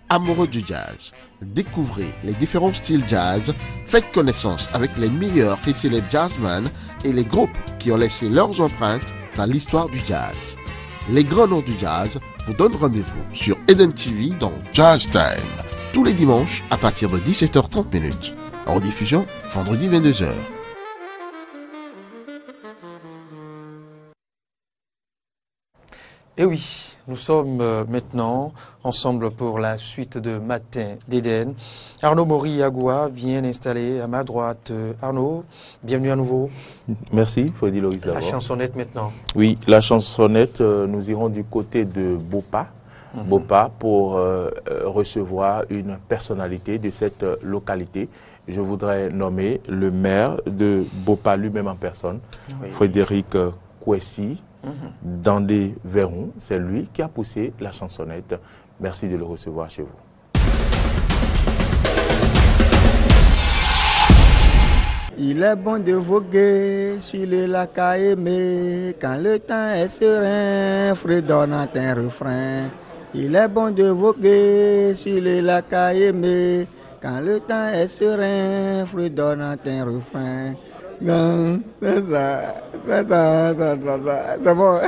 Amoureux du jazz, découvrez les différents styles jazz, faites connaissance avec les meilleurs et célèbres jazzmen et les groupes qui ont laissé leurs empreintes dans l'histoire du jazz. Les grands noms du jazz vous donnent rendez-vous sur Eden TV dans Jazz Time, tous les dimanches à partir de 17h30. En rediffusion, vendredi 22h. Et oui, nous sommes maintenant ensemble pour la suite de Matin d'Eden. Arnaud Mori-Agoua, bien installé à ma droite. Arnaud, bienvenue à nouveau. Merci, Freddy Loris d'abord. La chansonnette maintenant. Oui, la chansonnette, nous irons du côté de Bopa. Bopa pour recevoir une personnalité de cette localité. Je voudrais nommer le maire de Bopa lui-même en personne, oui. Frédéric Kouessi, Dandé Véron. C'est lui qui a poussé la chansonnette. Merci de le recevoir chez vous. Il est bon de voguer sur les lacs à aimer, quand le temps est serein, fredonnant un refrain. Il est bon de voguer sur les lacs à aimer, quand le temps est serein, fredonnant un refrain. Non, c'est ça, c'est bon.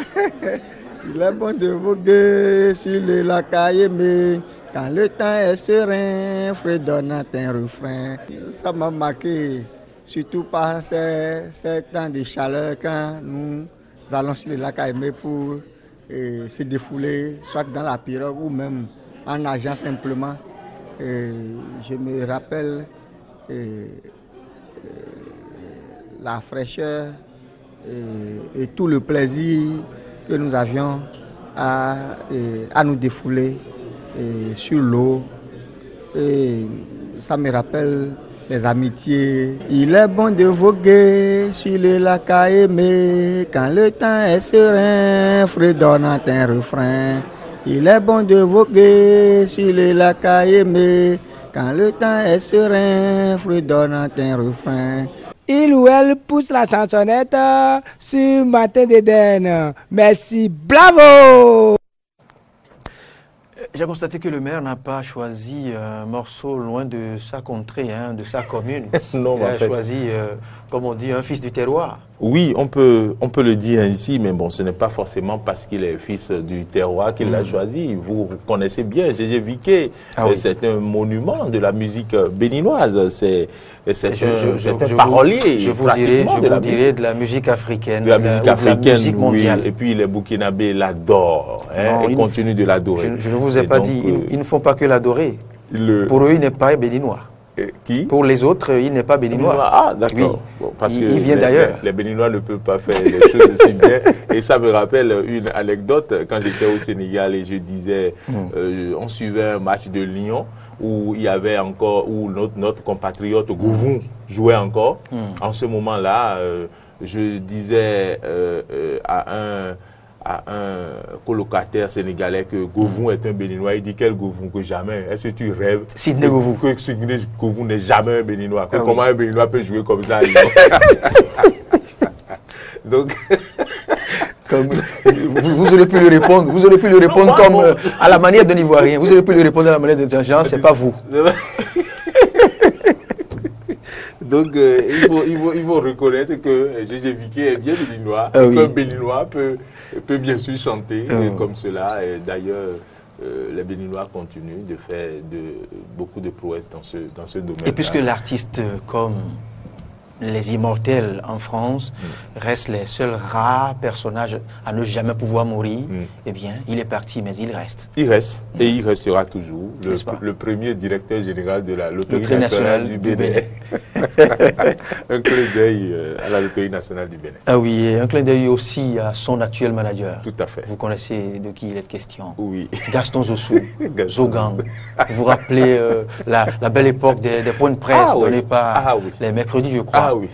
Il est bon de voguer sur les lacs à aimer, quand le temps est serein, fredonnant un refrain. Ça m'a marqué, surtout par ces temps de chaleur, quand nous allons sur les lacs à aimer pour se défouler, soit dans la pirogue ou même en nageant simplement. Je me rappelle la fraîcheur et tout le plaisir que nous avions à nous défouler sur l'eau. Ça me rappelle les amitiés. Il est bon de voguer sur les lacs à aimer, quand le temps est serein, fredonnant un refrain. Il est bon de voguer sur les lacs à aimer, quand le temps est serein, fredonnant un refrain. Il ou elle pousse la chansonnette sur Matin d'Eden. Merci, bravo! J'ai constaté que le maire n'a pas choisi un morceau loin de sa contrée, de sa commune. Non, il a choisi, comme on dit, un fils du terroir. Oui, on peut le dire ainsi, mais bon, ce n'est pas forcément parce qu'il est fils du terroir qu'il l'a choisi. Vous connaissez bien Gégé Viqué, c'est un monument de la musique béninoise. C'est un parolier. Je vous dirais de la musique africaine, de la musique mondiale. Oui. Et puis les Burkinabés l'adorent et continuent de l'adorer. Je ne vous ai pas dit, ils ne font pas que l'adorer. Pour eux, il n'est pas béninois. Qui? Pour les autres, il n'est pas béninois. Ah, d'accord. Oui. Bon, parce que il vient d'ailleurs. Les béninois ne peuvent pas faire les choses aussi bien. Et ça me rappelle une anecdote. Quand j'étais au Sénégal et je disais, on suivait un match de Lyon où il y avait encore, où notre compatriote Govou jouait encore. En ce moment-là, je disais à un colocataire sénégalais que Govou est un béninois. Il dit quel Govou? Que jamais. Est-ce que tu rêves Sidney Govou. Que Sidney Govou n'est jamais un béninois. Comment un béninois peut jouer comme ça? Donc, vous aurez pu lui répondre. Vous aurez pu lui répondre comme à la manière d'un Ivoirien. Vous aurez pu lui répondre à la manière d'un Jean. C'est pas vous. Donc, il faut reconnaître que Gégé Viquet est bien béninois. Ah, oui. Un béninois peut bien sûr chanter comme cela. Et d'ailleurs, les Béninois continuent de faire beaucoup de prouesses dans ce domaine. Et puisque l'artiste comme les immortels en France restent les seuls rares personnages à ne jamais pouvoir mourir, eh bien, il est parti, mais il reste. Il reste, et il restera toujours le premier directeur général de la Loterie nationale du Bénin. Un clin d'œil à la Loterie nationale du Bénin. Ah oui, et un clin d'œil aussi à son actuel manager. Tout à fait. Vous connaissez de qui il est question? Oui. Gaston Zossou, Zogang. Vous vous rappelez la belle époque des points de presse donnés par les mercredis, je crois. Ah oui,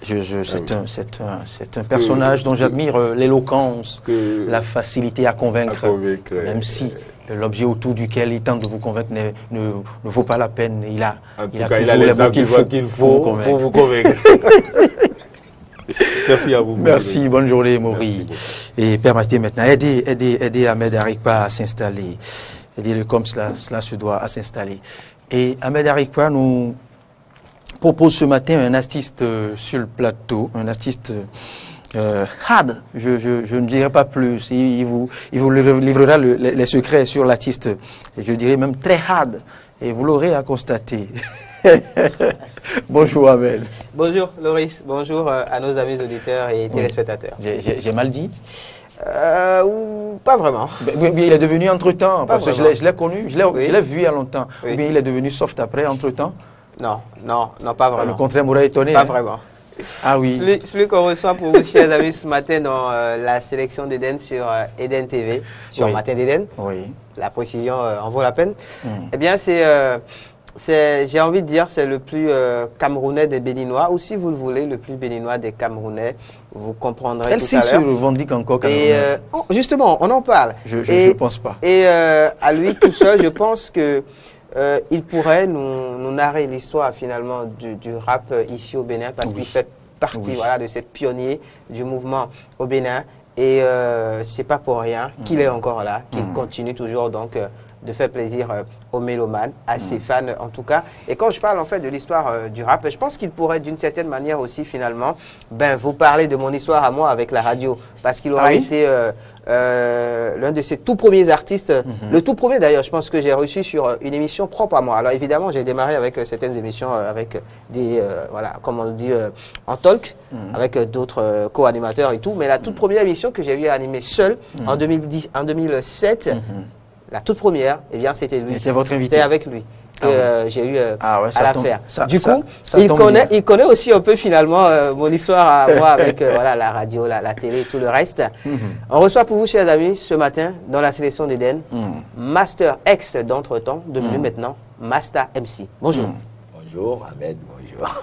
C'est un personnage dont j'admire l'éloquence, la facilité à convaincre, même si l'objet autour duquel il tente de vous convaincre ne vaut pas la peine. Il a toujours les mots qu'il faut pour vous convaincre. Merci à vous. Merci, bonne journée Maurice. Et permettez maintenant, aidez Ahmed Arikpa à s'installer. Aidez-le comme cela se doit à s'installer. Et Ahmed Arikpa nous propose ce matin un artiste sur le plateau, un artiste hard, je ne dirai pas plus, il vous livrera les secrets sur l'artiste, je dirais même très hard, et vous l'aurez à constater. Bonjour Ahmed. Bonjour Loris, bonjour à nos amis auditeurs et téléspectateurs. J'ai mal dit? Pas vraiment. Bien, il est devenu entre-temps, parce que je l'ai connu, je l'ai vu il y a longtemps. Ou bien il est devenu soft après, entre-temps? Non, pas vraiment. Le contraire m'aurait étonné. Pas vraiment. Ah oui. Celui qu'on reçoit pour vous, chers amis, ce matin dans la sélection d'Eden sur Eden TV, sur Matin d'Eden. Oui. La précision en vaut la peine. Eh bien, j'ai envie de dire, c'est le plus camerounais des Béninois, ou si vous le voulez, le plus béninois des Camerounais. Vous comprendrez tout à l'heure. Elle se revendique encore camerounais. Justement, on en parle. Je ne pense pas. Et à lui tout seul, je pense que il pourrait nous narrer l'histoire finalement du rap ici au Bénin, parce qu'il fait partie de ces pionniers du mouvement au Bénin. Et c'est pas pour rien qu'il est encore là, qu'il continue toujours donc de faire plaisir aux mélomanes, à ses fans en tout cas. Et quand je parle en fait de l'histoire du rap, je pense qu'il pourrait d'une certaine manière aussi finalement vous parler de mon histoire à moi avec la radio, parce qu'il aura été l'un de ses tout premiers artistes, le tout premier d'ailleurs, je pense que j'ai reçu sur une émission propre à moi. Alors évidemment, j'ai démarré avec certaines émissions avec des, comme on le dit, en talk, avec d'autres co-animateurs et tout, mais la toute première émission que j'ai eu à animer seul en 2007, la toute première, eh bien c'était lui. C'était votre invité. C'était avec lui que j'ai eu à la faire. Du coup, il connaît aussi un peu finalement mon histoire à moi avec la radio, la télé et tout le reste. On reçoit pour vous, chers amis, ce matin, dans la sélection d'Eden, Master X d'entre-temps, devenu maintenant Master MC. Bonjour. Bonjour Ahmed, bonjour.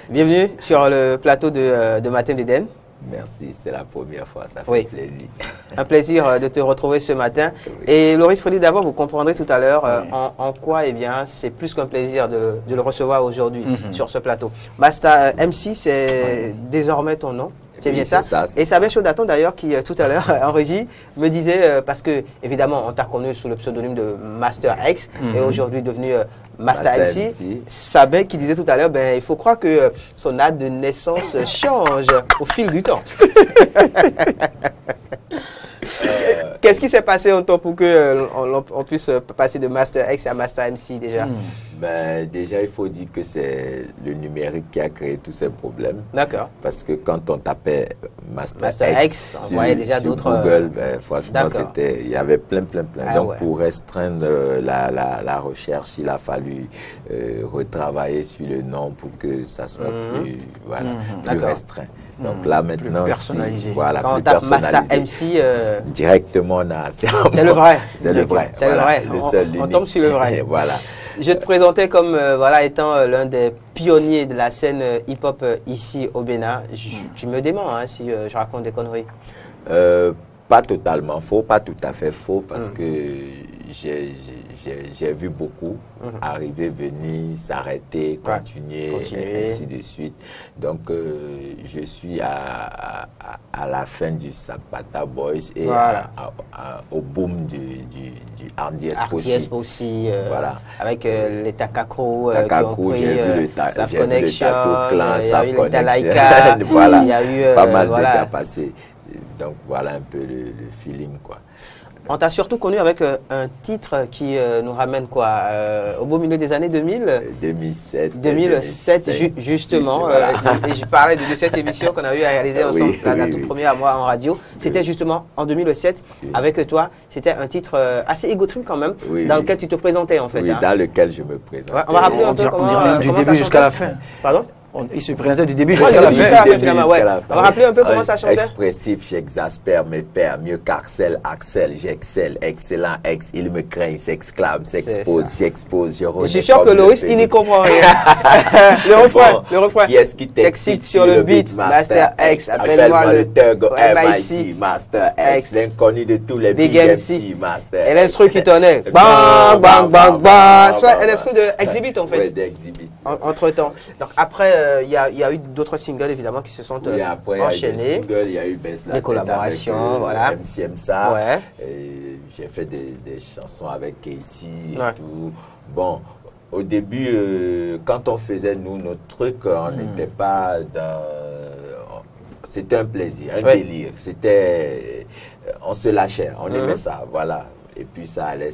Bienvenue sur le plateau de Matin d'Eden. Merci, c'est la première fois, ça fait plaisir. Un plaisir de te retrouver ce matin. Et Loris Freddy, d'abord, vous comprendrez tout à l'heure en quoi, eh bien, c'est plus qu'un plaisir de le recevoir aujourd'hui sur ce plateau. Master MC, c'est désormais ton nom. C'est bien ça. Et Sabin Chaudaton d'ailleurs qui tout à l'heure en régie me disait, parce que évidemment on t'a connu sous le pseudonyme de Master X et aujourd'hui devenu Master MC. Sabin qui disait tout à l'heure, il faut croire que son date de naissance change au fil du temps. Qu'est-ce qui s'est passé en temps pour qu'on puisse passer de Master X à Master MC déjà? Déjà, il faut dire que c'est le numérique qui a créé tous ces problèmes. D'accord. Parce que quand on tapait Master X on voyait déjà d'autres... Google, franchement, il y avait plein. Donc, pour restreindre la recherche, il a fallu retravailler sur le nom pour que ça soit plus restreint. Donc là, maintenant, plus personnalisé. Quand on tape Master MC... directement, on a... C'est le vrai. C'est le vrai. C'est le vrai. On tombe sur le vrai. Voilà. Je te présentais comme étant l'un des pionniers de la scène hip-hop ici au Bénin. Tu me démens si je raconte des conneries. Pas totalement faux, pas tout à fait faux, parce que j'ai vu beaucoup arriver, venir, s'arrêter, continuer, et ainsi de suite. Donc, je suis à la fin du Zapata Boys et au boom du Hardy Expo aussi. Voilà. Avec les Takako qui ont pris Saf Connection, il y a eu les Talaika, voilà. Il y a eu pas mal de gars passés. Donc, voilà un peu le feeling, quoi. On t'a surtout connu avec un titre qui nous ramène quoi au beau milieu des années 2000 2007 justement. Voilà. Et je parlais de cette émission qu'on a eu à réaliser ensemble, la toute première mois en radio. C'était justement en 2007 avec toi. C'était un titre assez ego trip quand même, dans lequel tu te présentais en fait. Oui, dans lequel je me présente. Ouais, on va rappeler un peu comment du début jusqu'à la fin. Pardon? Il se présentait du début jusqu'à la fin. Finalement, ouais. On va rappeler un peu comment ça chantait. Expressif, j'exaspère mes pères, mieux qu'Axel, j'excelle, excellent, il me craint, il s'exclame, s'expose, j'expose, je suis sûr que Loïs, il n'y comprend rien. Le refrain. Qui est-ce qui t'excite sur le beat? Master X, appelle-moi le Turgo MIC, Master X, l'inconnu de tous les Big MC, Master X. Et l'instru qui tournait, bang, bang, bang, bang. Soit l'instru de Exhibit en fait. Oui, d'Exhibit. Entre temps. Donc après, il y a eu d'autres singles évidemment qui se sont enchaînés. Il y a eu des collaborations, voilà. MC Msa. Ouais. J'ai fait des chansons avec Casey et tout. Bon, au début, quand on faisait notre truc, on n'était pas dans. C'était un plaisir, un délire. C'était, on se lâchait, on aimait ça, voilà. Et puis ça allait.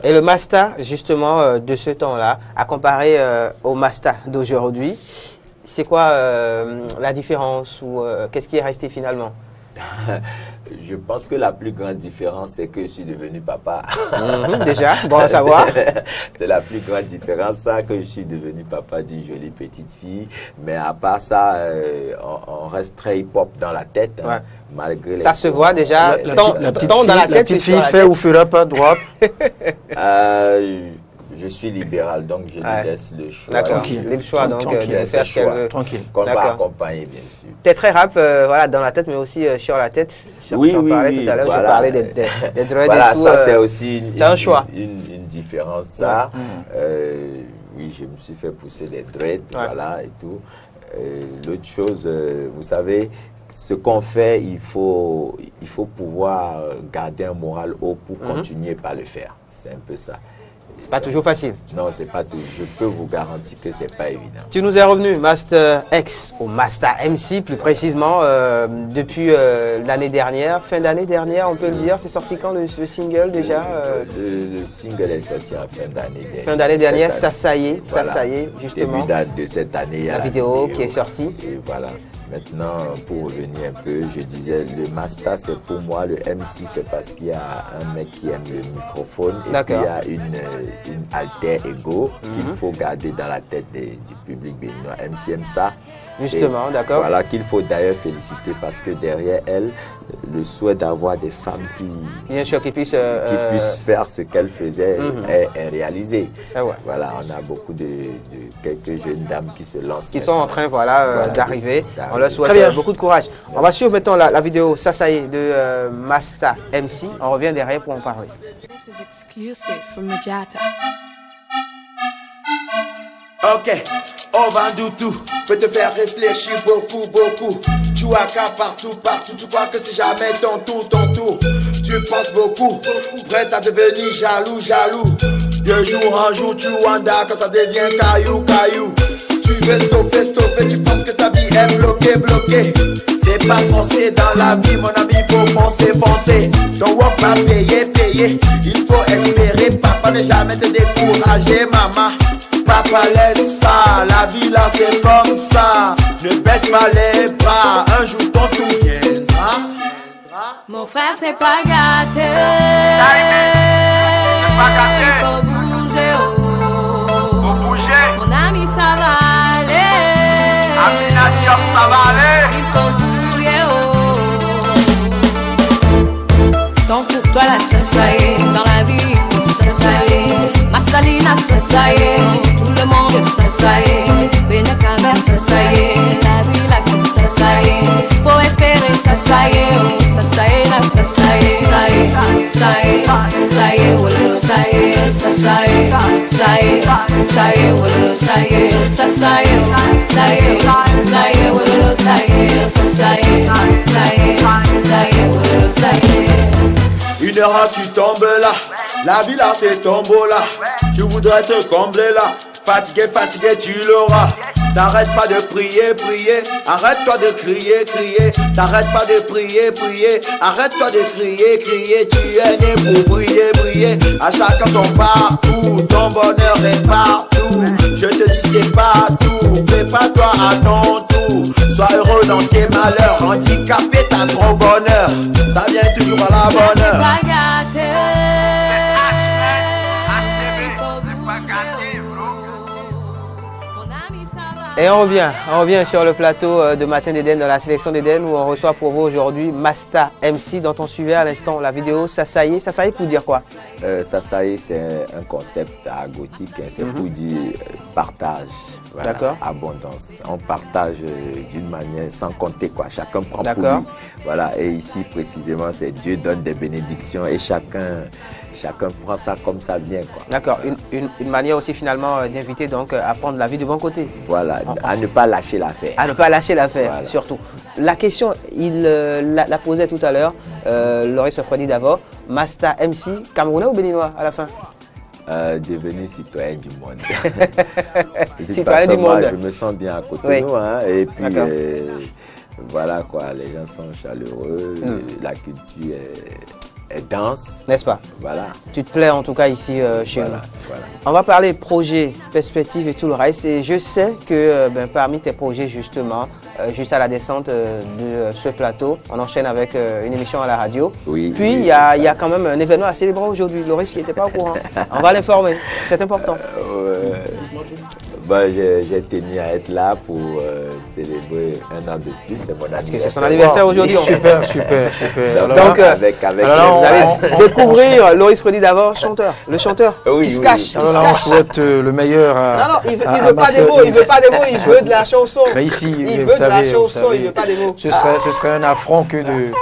Et le Masta, justement, de ce temps-là, à comparer au Masta d'aujourd'hui, c'est quoi la différence ou qu'est-ce qui est resté finalement? Je pense que la plus grande différence, c'est que je suis devenu papa. Déjà, bon à savoir. C'est la plus grande différence, ça, que je suis devenu papa d'une jolie petite fille. Mais à part ça, on reste très hip-hop dans la tête. Hein, malgré ça se voit déjà. La petite fille fait ou fera pas droit. Je suis libéral, donc je lui laisse le choix. Tranquille. Le choix, donc de faire ce qu'elle veut. Tranquille. Qu'on va accompagner, bien sûr. Tu es très rap, voilà, dans la tête, mais aussi sur la tête. Oui, parlais tout à l'heure, voilà. je parlais des dreads voilà, et tout. Ça, c'est aussi un choix. Une différence, ça. Oui, je me suis fait pousser des dreads, voilà, et tout. L'autre chose, vous savez, ce qu'on fait, il faut pouvoir garder un moral haut pour continuer par le faire. C'est un peu ça. C'est pas toujours facile. Non, c'est pas tout. Je peux vous garantir que c'est pas évident. Tu nous es revenu, Master X, ou Master MC plus précisément, depuis l'année dernière, fin d'année dernière, on peut le dire. C'est sorti quand le single déjà le single est sorti en fin d'année dernière. Fin d'année dernière, ça y est, justement. Début de cette année, la vidéo qui est sortie. Et voilà. Maintenant, pour revenir un peu, je disais, le Master, c'est pour moi, le MC, c'est parce qu'il y a un mec qui aime le microphone et puis il y a une alter ego qu'il faut garder dans la tête du public béninois. MC Msa. Justement, d'accord. Voilà, qu'il faut d'ailleurs féliciter parce que derrière elle, le souhait d'avoir des femmes qui puissent faire ce qu'elle faisait est réalisé. Voilà, on a beaucoup de quelques jeunes dames qui se lancent. Qui sont en train d'arriver. On leur souhaite beaucoup de courage. On va suivre maintenant la vidéo Ça y est de Master MC. On revient derrière pour en parler. Ok, on va tout, peut te faire réfléchir beaucoup. Tu as partout, tu crois que c'est jamais ton tour. Tu penses beaucoup, prête à devenir jaloux. De jour en jour, tu wanda quand ça devient caillou. Tu veux stopper, tu penses que ta vie est bloquée. C'est pas censé dans la vie, mon ami, faut foncer. Ton work va payer. Il faut espérer, papa, ne jamais te décourager, maman. Papa, laisse ça, la vie là c'est comme ça. Ne baisse pas les bras, un jour ton tour viendra. Mon frère c'est pas gâté. Il faut bouger, Mon ami ça va aller. Amina Diop ça va aller. Il faut bouger, Donc pour toi là ça y est. Dans la vie il faut ça y est. Mastalina ça y est. Tout le monde ça y est. Benakamer ça y est. La vie là ça y est. Faut espérer ça y est. Ça y est là ça y est. Ça y est. saye, wololo saye, sa saye, saye, saye, wololo saye, sa saye, saye, saye, wololo saye, sa saye, saye, saye, wololo saye. Une heure tu tombes là, la vie là c'est tombola. Tu voudrais te combler là, fatigué, fatigué tu l'auras. T'arrêtes pas de prier, prier, arrête-toi de crier, crier. T'arrêtes pas de prier, prier, arrête-toi de crier, crier. Tu es né pour briller, briller, à chacun son parcours. Ton bonheur est partout, je te dis c'est partout. Prépare-toi à ton tour, sois heureux dans tes malheurs. Handicapé t'as trop bonheur, ça vient toujours à la bonne heure. Et on revient sur le plateau de Matin d'Eden dans la sélection d'Eden où on reçoit pour vous aujourd'hui Masta MC dont on suivait à l'instant la vidéo Sasaye. Sasaye pour dire quoi? Sasaye c'est un concept gothique, c'est pour dire partage, voilà, abondance. On partage d'une manière sans compter quoi, chacun prend pour lui. Voilà, et ici précisément c'est Dieu donne des bénédictions et chacun prend ça comme ça vient. D'accord, une manière aussi finalement d'inviter donc à prendre la vie du bon côté. Voilà, à ne pas lâcher l'affaire. À ne pas lâcher l'affaire, voilà. Surtout. La question, il la posait tout à l'heure, Loris Freddy d'abord, Masta MC, Camerounais ou Béninois à la fin? Devenu citoyen du monde. Citoyen du monde. Je me sens bien à côté de nous, hein, et puis voilà quoi, les gens sont chaleureux, la culture est dense. N'est-ce pas? Voilà. Tu te plais en tout cas ici chez nous. Voilà. On va parler projets, perspectives et tout le reste. Et je sais que parmi tes projets justement, juste à la descente de ce plateau, on enchaîne avec une émission à la radio. Oui. Puis il y a quand même un événement à célébrer aujourd'hui. Loris qui n'était pas au courant. On va l'informer. C'est important. J'ai tenu à être là pour célébrer un an de plus. C'est mon anniversaire. Parce que c'est son anniversaire aujourd'hui. Super. Donc, vous allez découvrir Loris Freddy d'abord, chanteur. Le chanteur qui se cache. On souhaite le meilleur à. Non, il veut pas des mots. Il veut de la chanson. Mais ici, il veut de la chanson. Il veut pas des mots. Ce serait un affront que de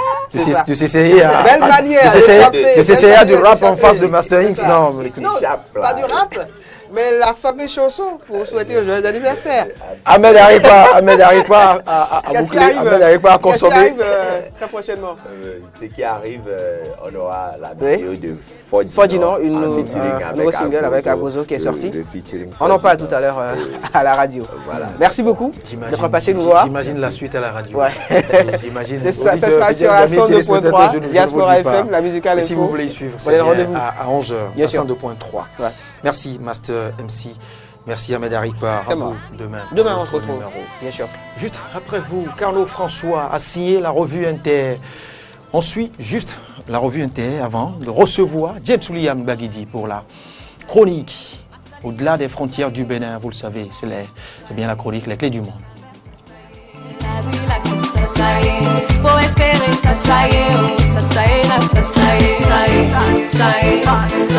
s'essayer à. Belle manière. De s'essayer à du rap en face de Master X. Non, pas du rap. Mais la fameuse chanson pour souhaiter un joyeux anniversaire. Ahmed n'arrive pas à boucler. Ahmed n'arrive pas à consommer. Qu'est-ce qui arrive très prochainement? Ce qui arrive, on aura la vidéo de Fodino, un nouveau single avec Agozo qui est sorti. On en parle tout à l'heure à la radio. Voilà. Merci beaucoup d'être passé nous voir. J'imagine la suite à la radio. J'imagine. Ça sera sur la 102.3, Diaspora FM, la musicale info. Si vous voulez suivre, c'est à 11h, à 102.3. Merci Master MC, merci Ahmed Arikpa. Demain on se retrouve, bien sûr. Juste après vous, Carlo François a signé la revue Inter. On suit juste la revue Inter avant de recevoir James William Bagidi pour la chronique au-delà des frontières du Bénin. Vous le savez, c'est bien la chronique Les Clés du Monde. Faut espérer, ça y est, ça y est, ça y est, ça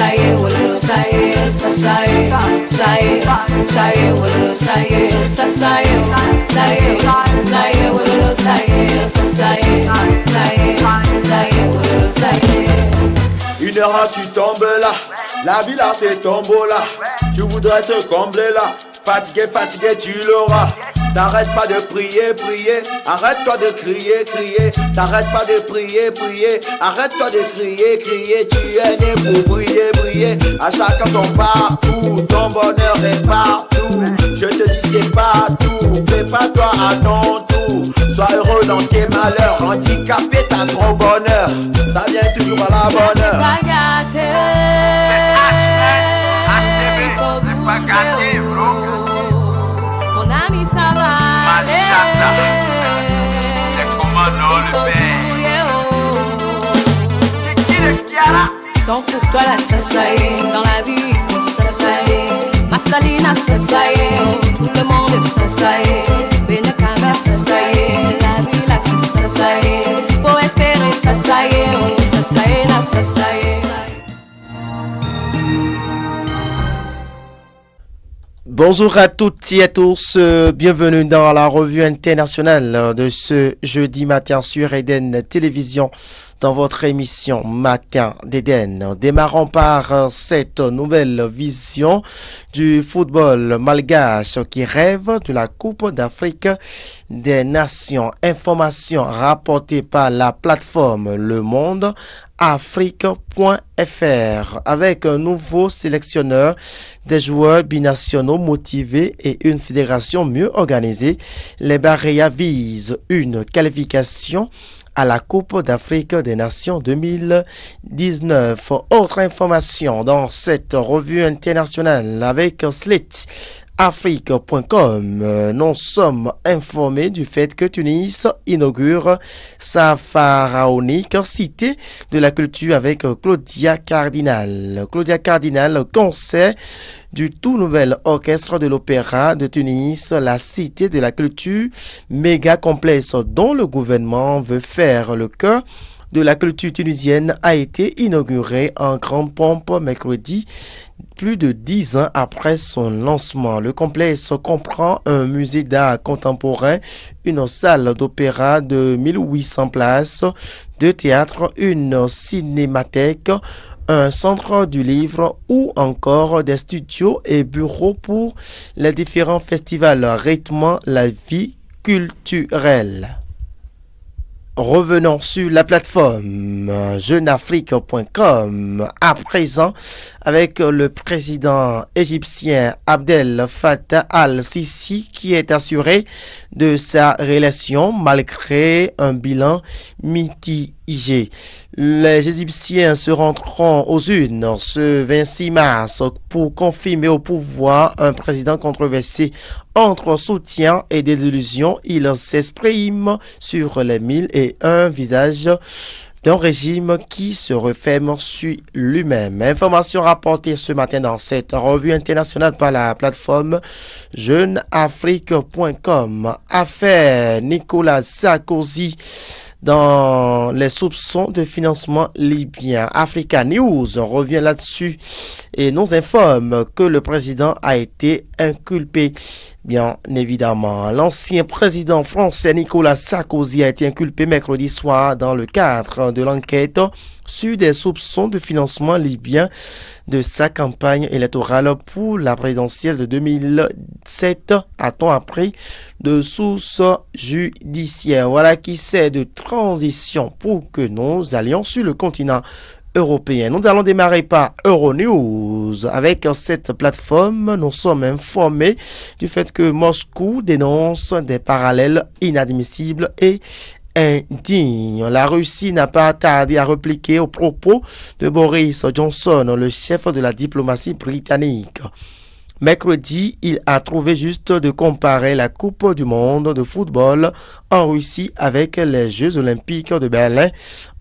y est, wololo, ça y est, ça y est, ça y est, wololo, ça y est, ça y est, wololo, ça y est, ça y est, wololo, ça y est. Une heure tu tombes là, la vie là c'est tombola. Tu voudrais te combler là, fatigué, fatigué tu l'auras. T'arrêtes pas de prier, prier, arrête-toi de crier, crier. T'arrêtes pas de prier, prier, arrête-toi de crier, crier. Tu es né pour briller, briller, à chacun son parcours. Ton bonheur est partout, je te dis c'est partout. Prépare-toi à ton tour, sois heureux dans tes malheurs. Handicapé t'as trop bonheur, ça vient toujours à la bonne heure. C'est pas gâté, bro. C'est comment non le père. Donc pour toi la sasaye, dans la vie il faut sasaye. Mastalina sasaye, tout le monde est sasaye. Benekanga sasaye, la vie la sasaye. Faut espérer sasaye, sasaye la sasaye. Bonjour à toutes et à tous, bienvenue dans la revue internationale de ce jeudi matin sur Eden Télévision dans votre émission Matin d'Éden. Démarrons par cette nouvelle vision du football malgache qui rêve de la Coupe d'Afrique des Nations. Information rapportée par la plateforme Le Monde Afrique.fr avec un nouveau sélectionneur, des joueurs binationaux motivés et une fédération mieux organisée. Les Baréas visent une qualification à la Coupe d'Afrique des Nations 2019. Autre information dans cette revue internationale avec Slate Afrique.com. Nous sommes informés du fait que Tunis inaugure sa pharaonique cité de la culture avec Claudia Cardinal. Claudia Cardinal, concert du tout nouvel orchestre de l'opéra de Tunis, la cité de la culture, méga complexe dont le gouvernement veut faire le cœur de la culture tunisienne, a été inauguré en grande pompe mercredi, plus de 10 ans après son lancement. Le complexe comprend un musée d'art contemporain, une salle d'opéra de 1800 places, 2 théâtres, une cinémathèque, un centre du livre ou encore des studios et bureaux pour les différents festivals rythmant la vie culturelle. Revenons sur la plateforme jeuneafrique.com à présent avec le président égyptien Abdel Fattah al-Sisi qui est assuré de sa relation malgré un bilan mitigé. Les Égyptiens se rendront aux urnes ce 26 mars pour confirmer au pouvoir un président controversé. Entre soutien et désillusion, il s'exprime sur les 1001 visages d'un régime qui se referme sur lui-même. Information rapportée ce matin dans cette revue internationale par la plateforme jeuneafrique.com. Affaire Nicolas Sarkozy dans les soupçons de financement libyen. Africa News revient là-dessus et nous informe que le président a été inculpé. Bien évidemment, l'ancien président français Nicolas Sarkozy a été inculpé mercredi soir dans le cadre de l'enquête sur des soupçons de financement libyen de sa campagne électorale pour la présidentielle de 2007, a-t-on appris de sources judiciaires. Voilà qui sert de transition pour que nous allions sur le continent européen. Nous allons démarrer par Euronews. Avec cette plateforme, nous sommes informés du fait que Moscou dénonce des parallèles inadmissibles et indigne. La Russie n'a pas tardé à répliquer aux propos de Boris Johnson, le chef de la diplomatie britannique. Mercredi, il a trouvé juste de comparer la Coupe du monde de football en Russie avec les Jeux olympiques de Berlin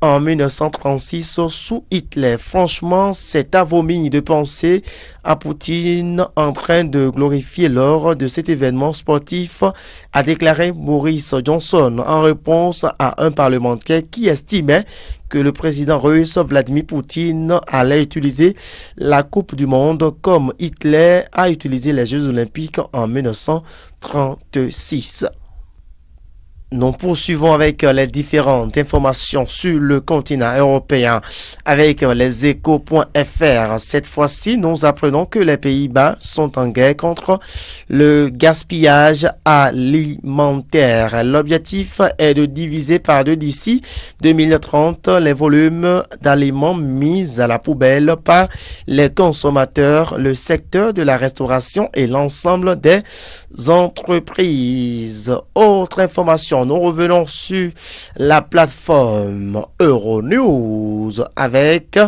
en 1936 sous Hitler. Franchement, c'est à vomir de penser à Poutine en train de glorifier lors de cet événement sportif, a déclaré Boris Johnson en réponse à un parlementaire qui estimait que le président russe Vladimir Poutine allait utiliser la Coupe du monde comme Hitler a utilisé les Jeux olympiques en 1936. Nous poursuivons avec les différentes informations sur le continent européen avec les échos.fr. Cette fois-ci, nous apprenons que les Pays-Bas sont en guerre contre le gaspillage alimentaire. L'objectif est de diviser par deux d'ici 2030 les volumes d'aliments mis à la poubelle par les consommateurs, le secteur de la restauration et l'ensemble des entreprises. Autre information, nous revenons sur la plateforme Euronews avec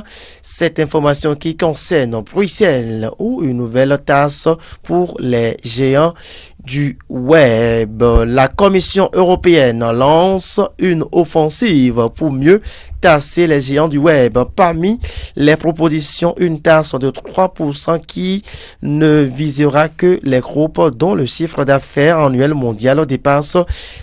cette information qui concerne Bruxelles où une nouvelle taxe pour les géants du web. La Commission européenne lance une offensive pour mieux tasser les géants du web. Parmi les propositions, une taxe de 3% qui ne visera que les groupes dont le chiffre d'affaires annuel mondial dépasse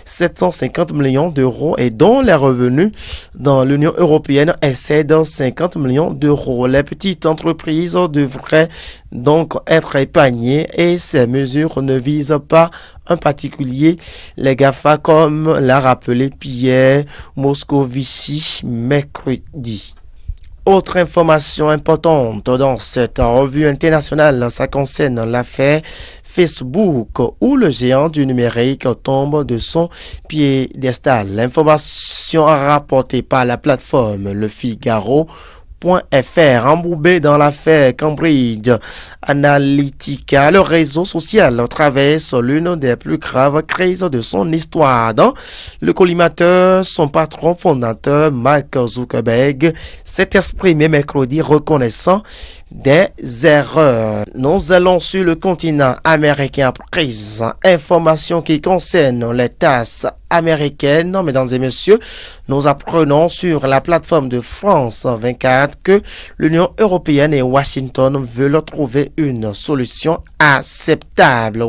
750 millions d'euros et dont les revenus dans l'Union européenne excèdent 50 millions d'euros. Les petites entreprises devraient donc être épargnées et ces mesures ne visent pas pas un particulier, les GAFA, comme l'a rappelé Pierre Moscovici mercredi. Autre information importante dans cette revue internationale, ça concerne l'affaire Facebook, où le géant du numérique tombe de son piédestal. L'information rapportée par la plateforme Le Figaro.fr, embourbé dans l'affaire Cambridge Analytica, le réseau social traverse l'une des plus graves crises de son histoire. Dans le collimateur, son patron fondateur, Mark Zuckerberg, s'est exprimé mercredi reconnaissant des erreurs. Nous allons sur le continent américain prise. Information qui concerne les tasses américaines. Mesdames et messieurs, nous apprenons sur la plateforme de France 24 que l'Union européenne et Washington veulent trouver une solution acceptable.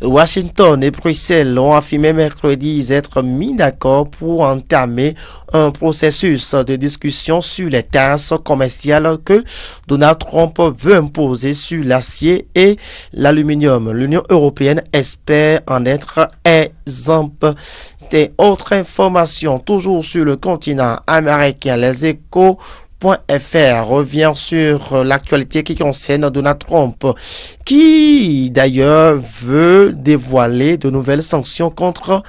Washington et Bruxelles ont affirmé mercredi être mis d'accord pour entamer un processus de discussion sur les taxes commerciales que Donald Trump veut imposer sur l'acier et l'aluminium. L'Union européenne espère en être exempte. Des autres informations, toujours sur le continent américain, les Échos.fr revient sur l'actualité qui concerne Donald Trump, qui d'ailleurs veut dévoiler de nouvelles sanctions contre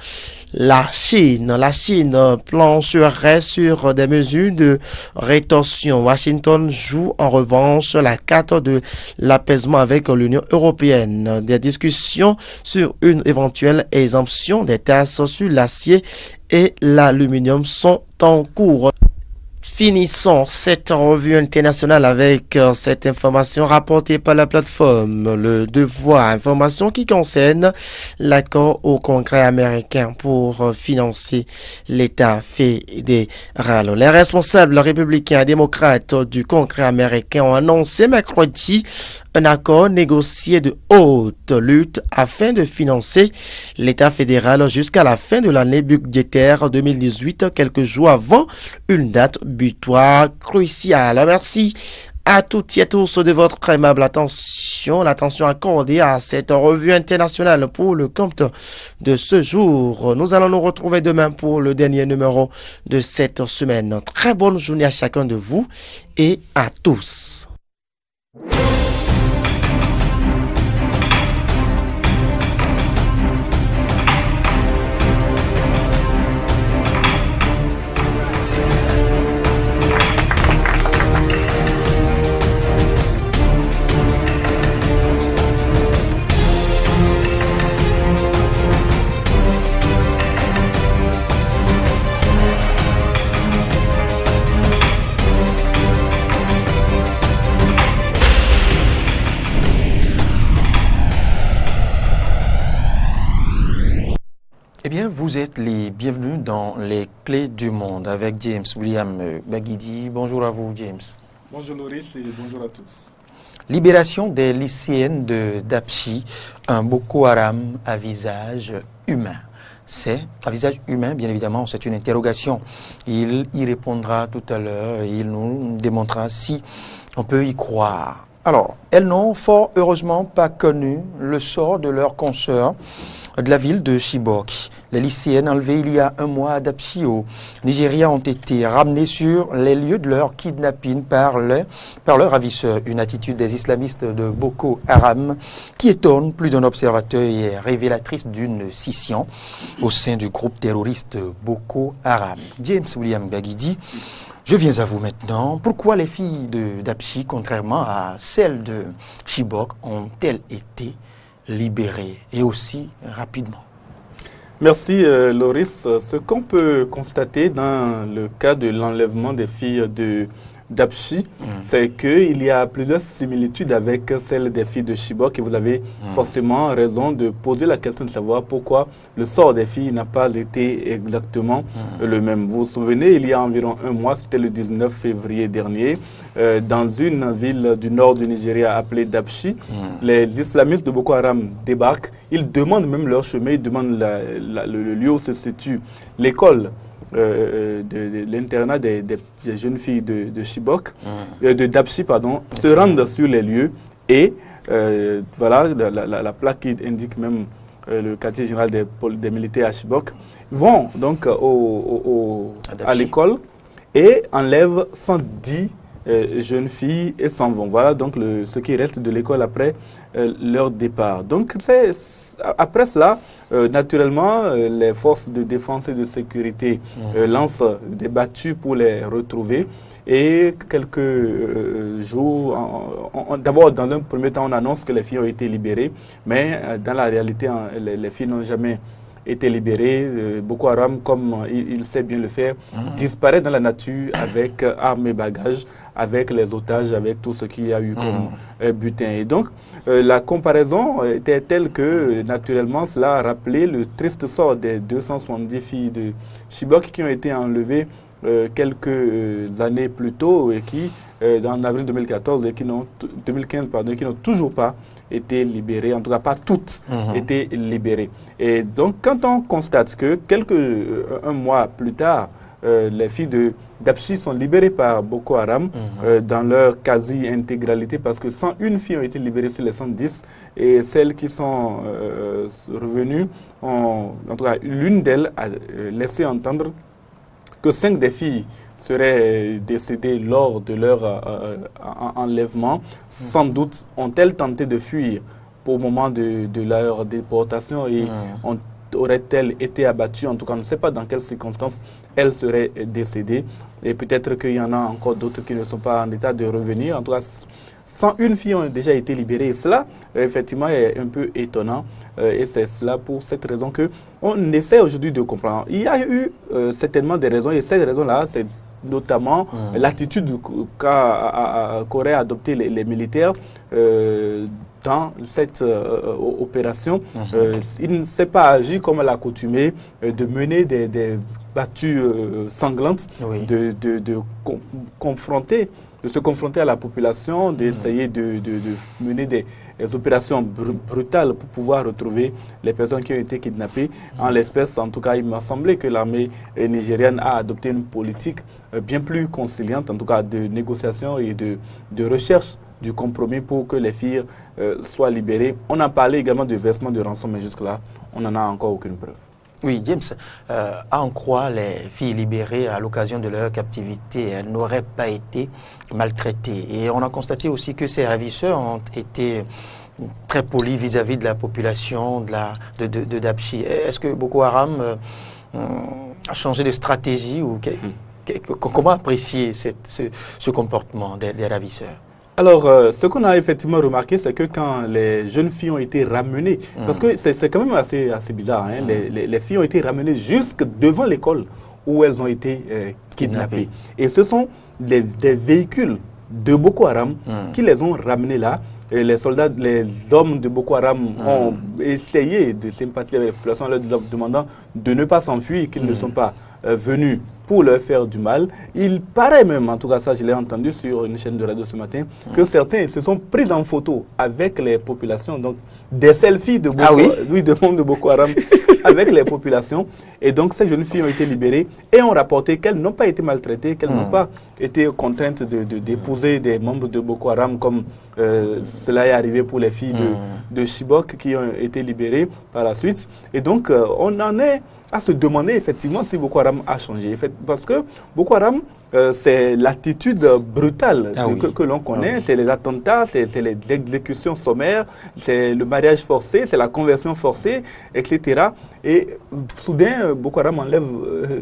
la Chine. La Chine plancherait sur des mesures de rétorsion. Washington joue en revanche la carte de l'apaisement avec l'Union européenne. Des discussions sur une éventuelle exemption des taxes sur l'acier et l'aluminium sont en cours. Finissons cette revue internationale avec cette information rapportée par la plateforme Le Devoir, information qui concerne l'accord au Congrès américain pour financer l'État fédéral. Les responsables républicains et démocrates du Congrès américain ont annoncé mercredi un accord négocié de haute lutte afin de financer l'État fédéral jusqu'à la fin de l'année budgétaire 2018, quelques jours avant une date butoir cruciale. Merci à toutes et à tous de votre aimable attention, l'attention accordée à cette revue internationale pour le compte de ce jour. Nous allons nous retrouver demain pour le dernier numéro de cette semaine. Très bonne journée à chacun de vous et à tous. Eh bien, vous êtes les bienvenus dans les clés du monde avec James William Baguidi. Bonjour à vous, James. Bonjour Loris et bonjour à tous. Libération des lycéennes de Dapchi, un Boko Haram à visage humain. C'est un visage humain, bien évidemment, c'est une interrogation. Il y répondra tout à l'heure et il nous démontrera si on peut y croire. Alors, elles n'ont fort heureusement pas connu le sort de leurs consoeurs de la ville de Chibok. Les lycéennes enlevées il y a un mois à Dapchi au Nigeria ont été ramenées sur les lieux de leur kidnapping par leurs ravisseurs. Une attitude des islamistes de Boko Haram qui étonne plus d'un observateur et est révélatrice d'une scission au sein du groupe terroriste Boko Haram. James William Baguidi, je viens à vous maintenant. Pourquoi les filles de Dapchi, contrairement à celles de Chibok, ont-elles été libérées et aussi rapidement? Merci Loris. Ce qu'on peut constater dans le cas de l'enlèvement des filles de Dapchi, c'est qu'il y a plusieurs similitudes avec celles des filles de Chibok et vous avez forcément raison de poser la question de savoir pourquoi le sort des filles n'a pas été exactement le même. Vous vous souvenez, il y a environ un mois, c'était le 19 février dernier, dans une ville du nord du Nigeria appelée Dapchi, les islamistes de Boko Haram débarquent, ils demandent même leur chemin, ils demandent le lieu où se situe l'école de l'internat des jeunes filles de Chibok, de Dapchi, pardon, se rendent sur les lieux Et voilà, la plaque qui indique même le quartier général des militaires à Chibok, vont donc à l'école et enlèvent 110 jeunes filles et s'en vont. Voilà donc ce qui reste de l'école après leur départ. Donc après cela, naturellement, les forces de défense et de sécurité lancent des battues pour les retrouver. Et quelques jours, d'abord dans un premier temps, on annonce que les filles ont été libérées, mais dans la réalité, les filles n'ont jamais été libérées. Boko Haram, comme il sait bien le faire, disparaît dans la nature avec armes et bagages, avec les otages, avec tout ce qu'il y a eu comme butin. Et donc, la comparaison était telle que, naturellement, cela a rappelé le triste sort des 270 filles de Chibok qui ont été enlevées quelques années plus tôt et qui, en avril 2014, 2015, qui n'ont toujours pas été libérées, en tout cas pas toutes été libérées. Et donc, quand on constate que un mois plus tard, les filles d'Apchi sont libérées par Boko Haram dans leur quasi-intégralité, parce que 101 filles ont été libérées sur les 110, et celles qui sont revenues, en tout cas l'une d'elles a laissé entendre que 5 des filles seraient décédées lors de leur enlèvement. Sans doute ont-elles tenté de fuir au moment de leur déportation et auraient-elles été abattues. En tout cas, on ne sait pas dans quelles circonstances elles seraient décédées. Et peut-être qu'il y en a encore d'autres qui ne sont pas en état de revenir. En tout cas, 101 filles ont déjà été libérées. Et cela, effectivement, est un peu étonnant. Et c'est cela pour cette raison qu'on essaie aujourd'hui de comprendre. Il y a eu certainement des raisons. Et ces raisons-là, c'est notamment l'attitude qu'auraient adopté les militaires dans cette opération. Il ne s'est pas agi comme à l'accoutumée de mener des battues sanglantes, de se confronter à la population, d'essayer de mener des opérations brutales pour pouvoir retrouver les personnes qui ont été kidnappées. En l'espèce, en tout cas, il m'a semblé que l'armée nigérienne a adopté une politique bien plus conciliante, en tout cas de négociation et de recherche du compromis pour que les filles soient libérées. On a parlé également de versement de rançon, mais jusque-là, on n'en a encore aucune preuve. Oui, James, en quoi les filles libérées à l'occasion de leur captivité n'auraient pas été maltraitées? Et on a constaté aussi que ces ravisseurs ont été très polis vis-à-vis de la population de Dapchi. Est-ce que Boko Haram a changé de stratégie ou comment apprécier ce comportement des ravisseurs? Alors, ce qu'on a effectivement remarqué, c'est que quand les jeunes filles ont été ramenées, parce que c'est quand même assez bizarre, hein, les filles ont été ramenées jusque devant l'école où elles ont été kidnappées. Et ce sont des véhicules de Boko Haram qui les ont ramenées là. Et les soldats, les hommes de Boko Haram ont essayé de sympathiser avec la population en leur demandant de ne pas s'enfuir, qu'ils ne sont pas venus pour leur faire du mal. Il paraît même, en tout cas ça je l'ai entendu sur une chaîne de radio ce matin, que certains se sont pris en photo avec les populations, donc des selfies de Boko Haram avec les populations. Et donc ces jeunes filles ont été libérées et ont rapporté qu'elles n'ont pas été maltraitées, qu'elles n'ont pas été contraintes d'épouser des membres de Boko Haram comme cela est arrivé pour les filles de Chibok qui ont été libérées par la suite. Et donc on en est à se demander effectivement si Boko Haram a changé. Parce que Boko Haram, c'est l'attitude brutale que l'on connaît, c'est les attentats, c'est les exécutions sommaires, c'est le mariage forcé, c'est la conversion forcée, etc. Et soudain, Boko Haram enlève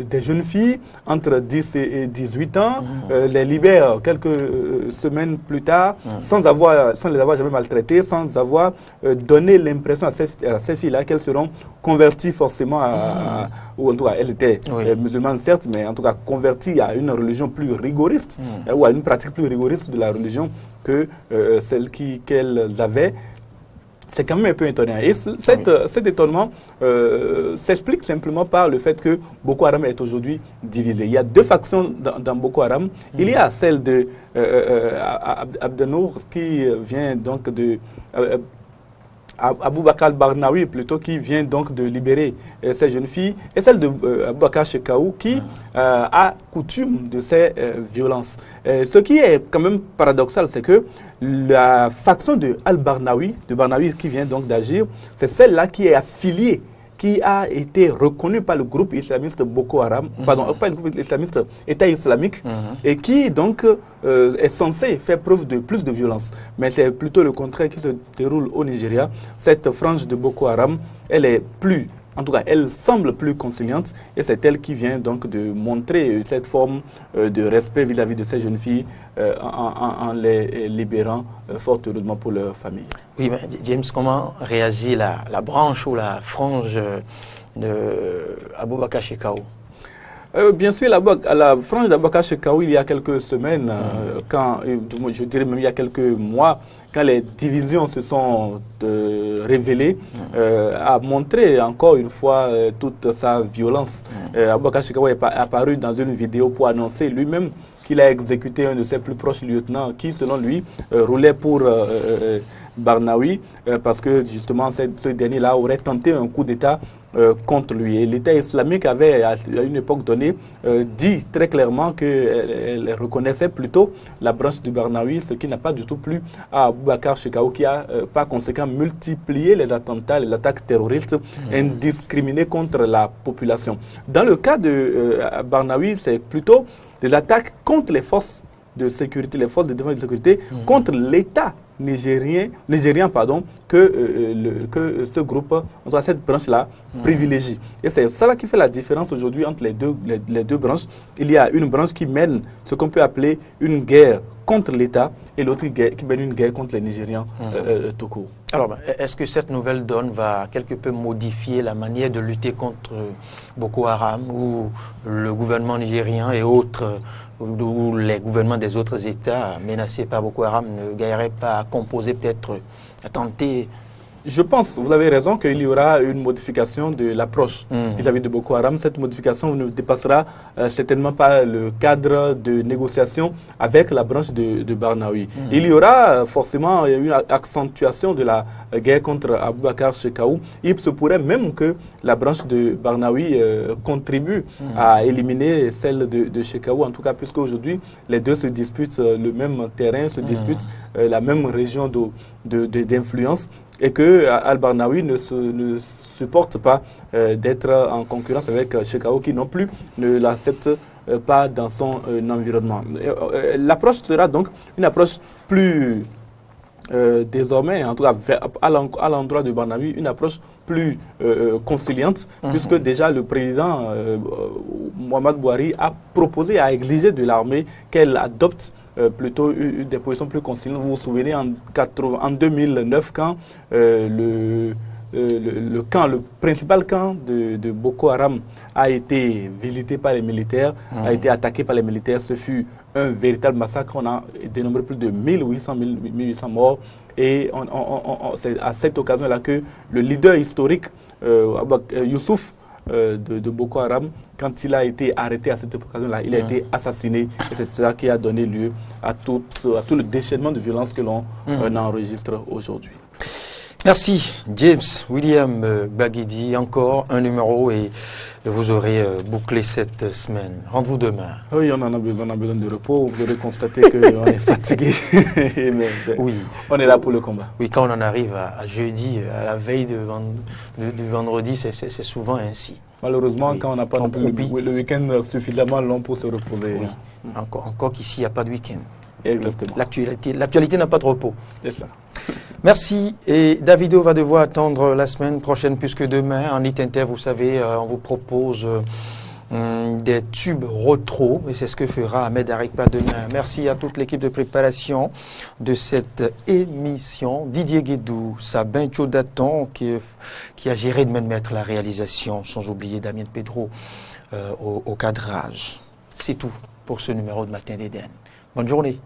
des jeunes filles entre 10 et 18 ans, les libère quelques semaines plus tard, sans les avoir jamais maltraitées, sans avoir donné l'impression à ces filles-là qu'elles seront converties forcément ou en tout cas, elles étaient musulmanes certes, mais en tout cas converties à une religion plus rigoriste, ou à une pratique plus rigoriste de la religion que celle qu'elles avaient. C'est quand même un peu étonnant. Et cet étonnement s'explique simplement par le fait que Boko Haram est aujourd'hui divisé. Il y a deux factions dans Boko Haram. Il y a celle de Abdenour qui vient donc Aboubakar Barnaoui, plutôt, qui vient donc de libérer ces jeunes filles, et celle de Aboubakar Shekau, qui a coutume de ces violences. Ce qui est quand même paradoxal, c'est que la faction de Al-Barnaoui, qui vient donc d'agir, c'est celle-là qui est affiliée, qui a été reconnue par le groupe islamiste Boko Haram, pardon, pas le groupe islamiste État islamique, et qui donc est censé faire preuve de plus de violence. Mais c'est plutôt le contraire qui se déroule au Nigeria. Cette frange de Boko Haram, elle est plus, en tout cas, elle semble plus conciliante, et c'est elle qui vient donc de montrer cette forme de respect vis-à-vis de ces jeunes filles en les libérant fort heureusement pour leur famille. Oui, mais James, comment réagit la branche ou la frange de Aboubakar Shekau? Bien sûr, la frange d'Aboubakar Shekau, il y a quelques semaines, quand, je dirais même il y a quelques mois, quand les divisions se sont révélées, a montré encore une fois toute sa violence. Aboubakar Shekau est apparu dans une vidéo pour annoncer lui-même qu'il a exécuté un de ses plus proches lieutenants qui, selon lui, roulait pour Barnaoui, parce que justement ce dernier-là aurait tenté un coup d'État contre lui. Et l'État islamique avait, à une époque donnée, dit très clairement qu'elle reconnaissait plutôt la branche de Barnaoui, ce qui n'a pas du tout plu à Aboubakar Shekau, qui a par conséquent multiplié les attentats, les attaques terroristes indiscriminées contre la population. Dans le cas de Barnaoui, c'est plutôt des attaques contre les forces de sécurité, les forces de défense et de sécurité, contre l'État nigérien que ce groupe, en tout cas cette branche-là, privilégie. Et c'est ça qui fait la différence aujourd'hui entre les deux branches. Il y a une branche qui mène ce qu'on peut appeler une guerre contre l'État et l'autre qui mène une guerre contre les Nigérians tout court. Alors, est-ce que cette nouvelle donne va quelque peu modifier la manière de lutter contre Boko Haram, ou le gouvernement nigérien et autres, ou les gouvernements des autres États menacés par Boko Haram ne gagneraient pas à composer, peut-être à tenter? Je pense, vous avez raison, qu'il y aura une modification de l'approche vis-à-vis de Boko Haram. Cette modification ne dépassera certainement pas le cadre de négociation avec la branche de Barnaoui. Il y aura forcément une accentuation de la guerre contre Aboubakar Shekau. Il se pourrait même que la branche de Barnaoui contribue à éliminer celle de Shekau, en tout cas puisque aujourd'hui les deux se disputent le même terrain, se disputent la même région d'influence. Et que Al-Barnaoui ne supporte pas d'être en concurrence avec Shekau, qui non plus ne l'accepte pas dans son environnement. L'approche sera donc une approche plus désormais, en tout cas à l'endroit de Barnaoui, une approche plus conciliante, puisque déjà le président Mohamed Bouhari a proposé, a exigé de l'armée qu'elle adopte plutôt des positions plus conciliantes. Vous vous souvenez en 2009, quand le principal camp de Boko Haram a été visité par les militaires, a été attaqué par les militaires, ce fut un véritable massacre. On a dénombré plus de 1800 morts. Et c'est à cette occasion-là que le leader historique, Youssouf, de Boko Haram, quand il a été arrêté à cette occasion-là, il a été assassiné. Et c'est cela qui a donné lieu à tout le déchaînement de violence que l'on enregistre aujourd'hui. Merci James William Baguidi. Encore un numéro et vous aurez bouclé cette semaine. Rendez-vous demain. Oui, on a besoin de repos. Vous aurez constaté qu'on est fatigué. Mais oui, on est là pour le combat. Oui, quand on en arrive à jeudi, à la veille du vendredi, c'est souvent ainsi. Malheureusement, quand on n'a pas le week-end suffisamment long pour se reposer. Oui. Encore qu'ici, il n'y a pas de week-end. Exactement. L'actualité n'a pas de repos. C'est ça. Merci. Et Davido va devoir attendre la semaine prochaine, puisque demain, en Hit Inter, vous savez, on vous propose des tubes rétro, et c'est ce que fera Ahmed Arikpa demain. Merci à toute l'équipe de préparation de cette émission. Didier Guédou, Sabin Chodaton qui a géré de mettre la réalisation, sans oublier Damien Pedro au cadrage. C'est tout pour ce numéro de Matin d'Éden. Bonne journée.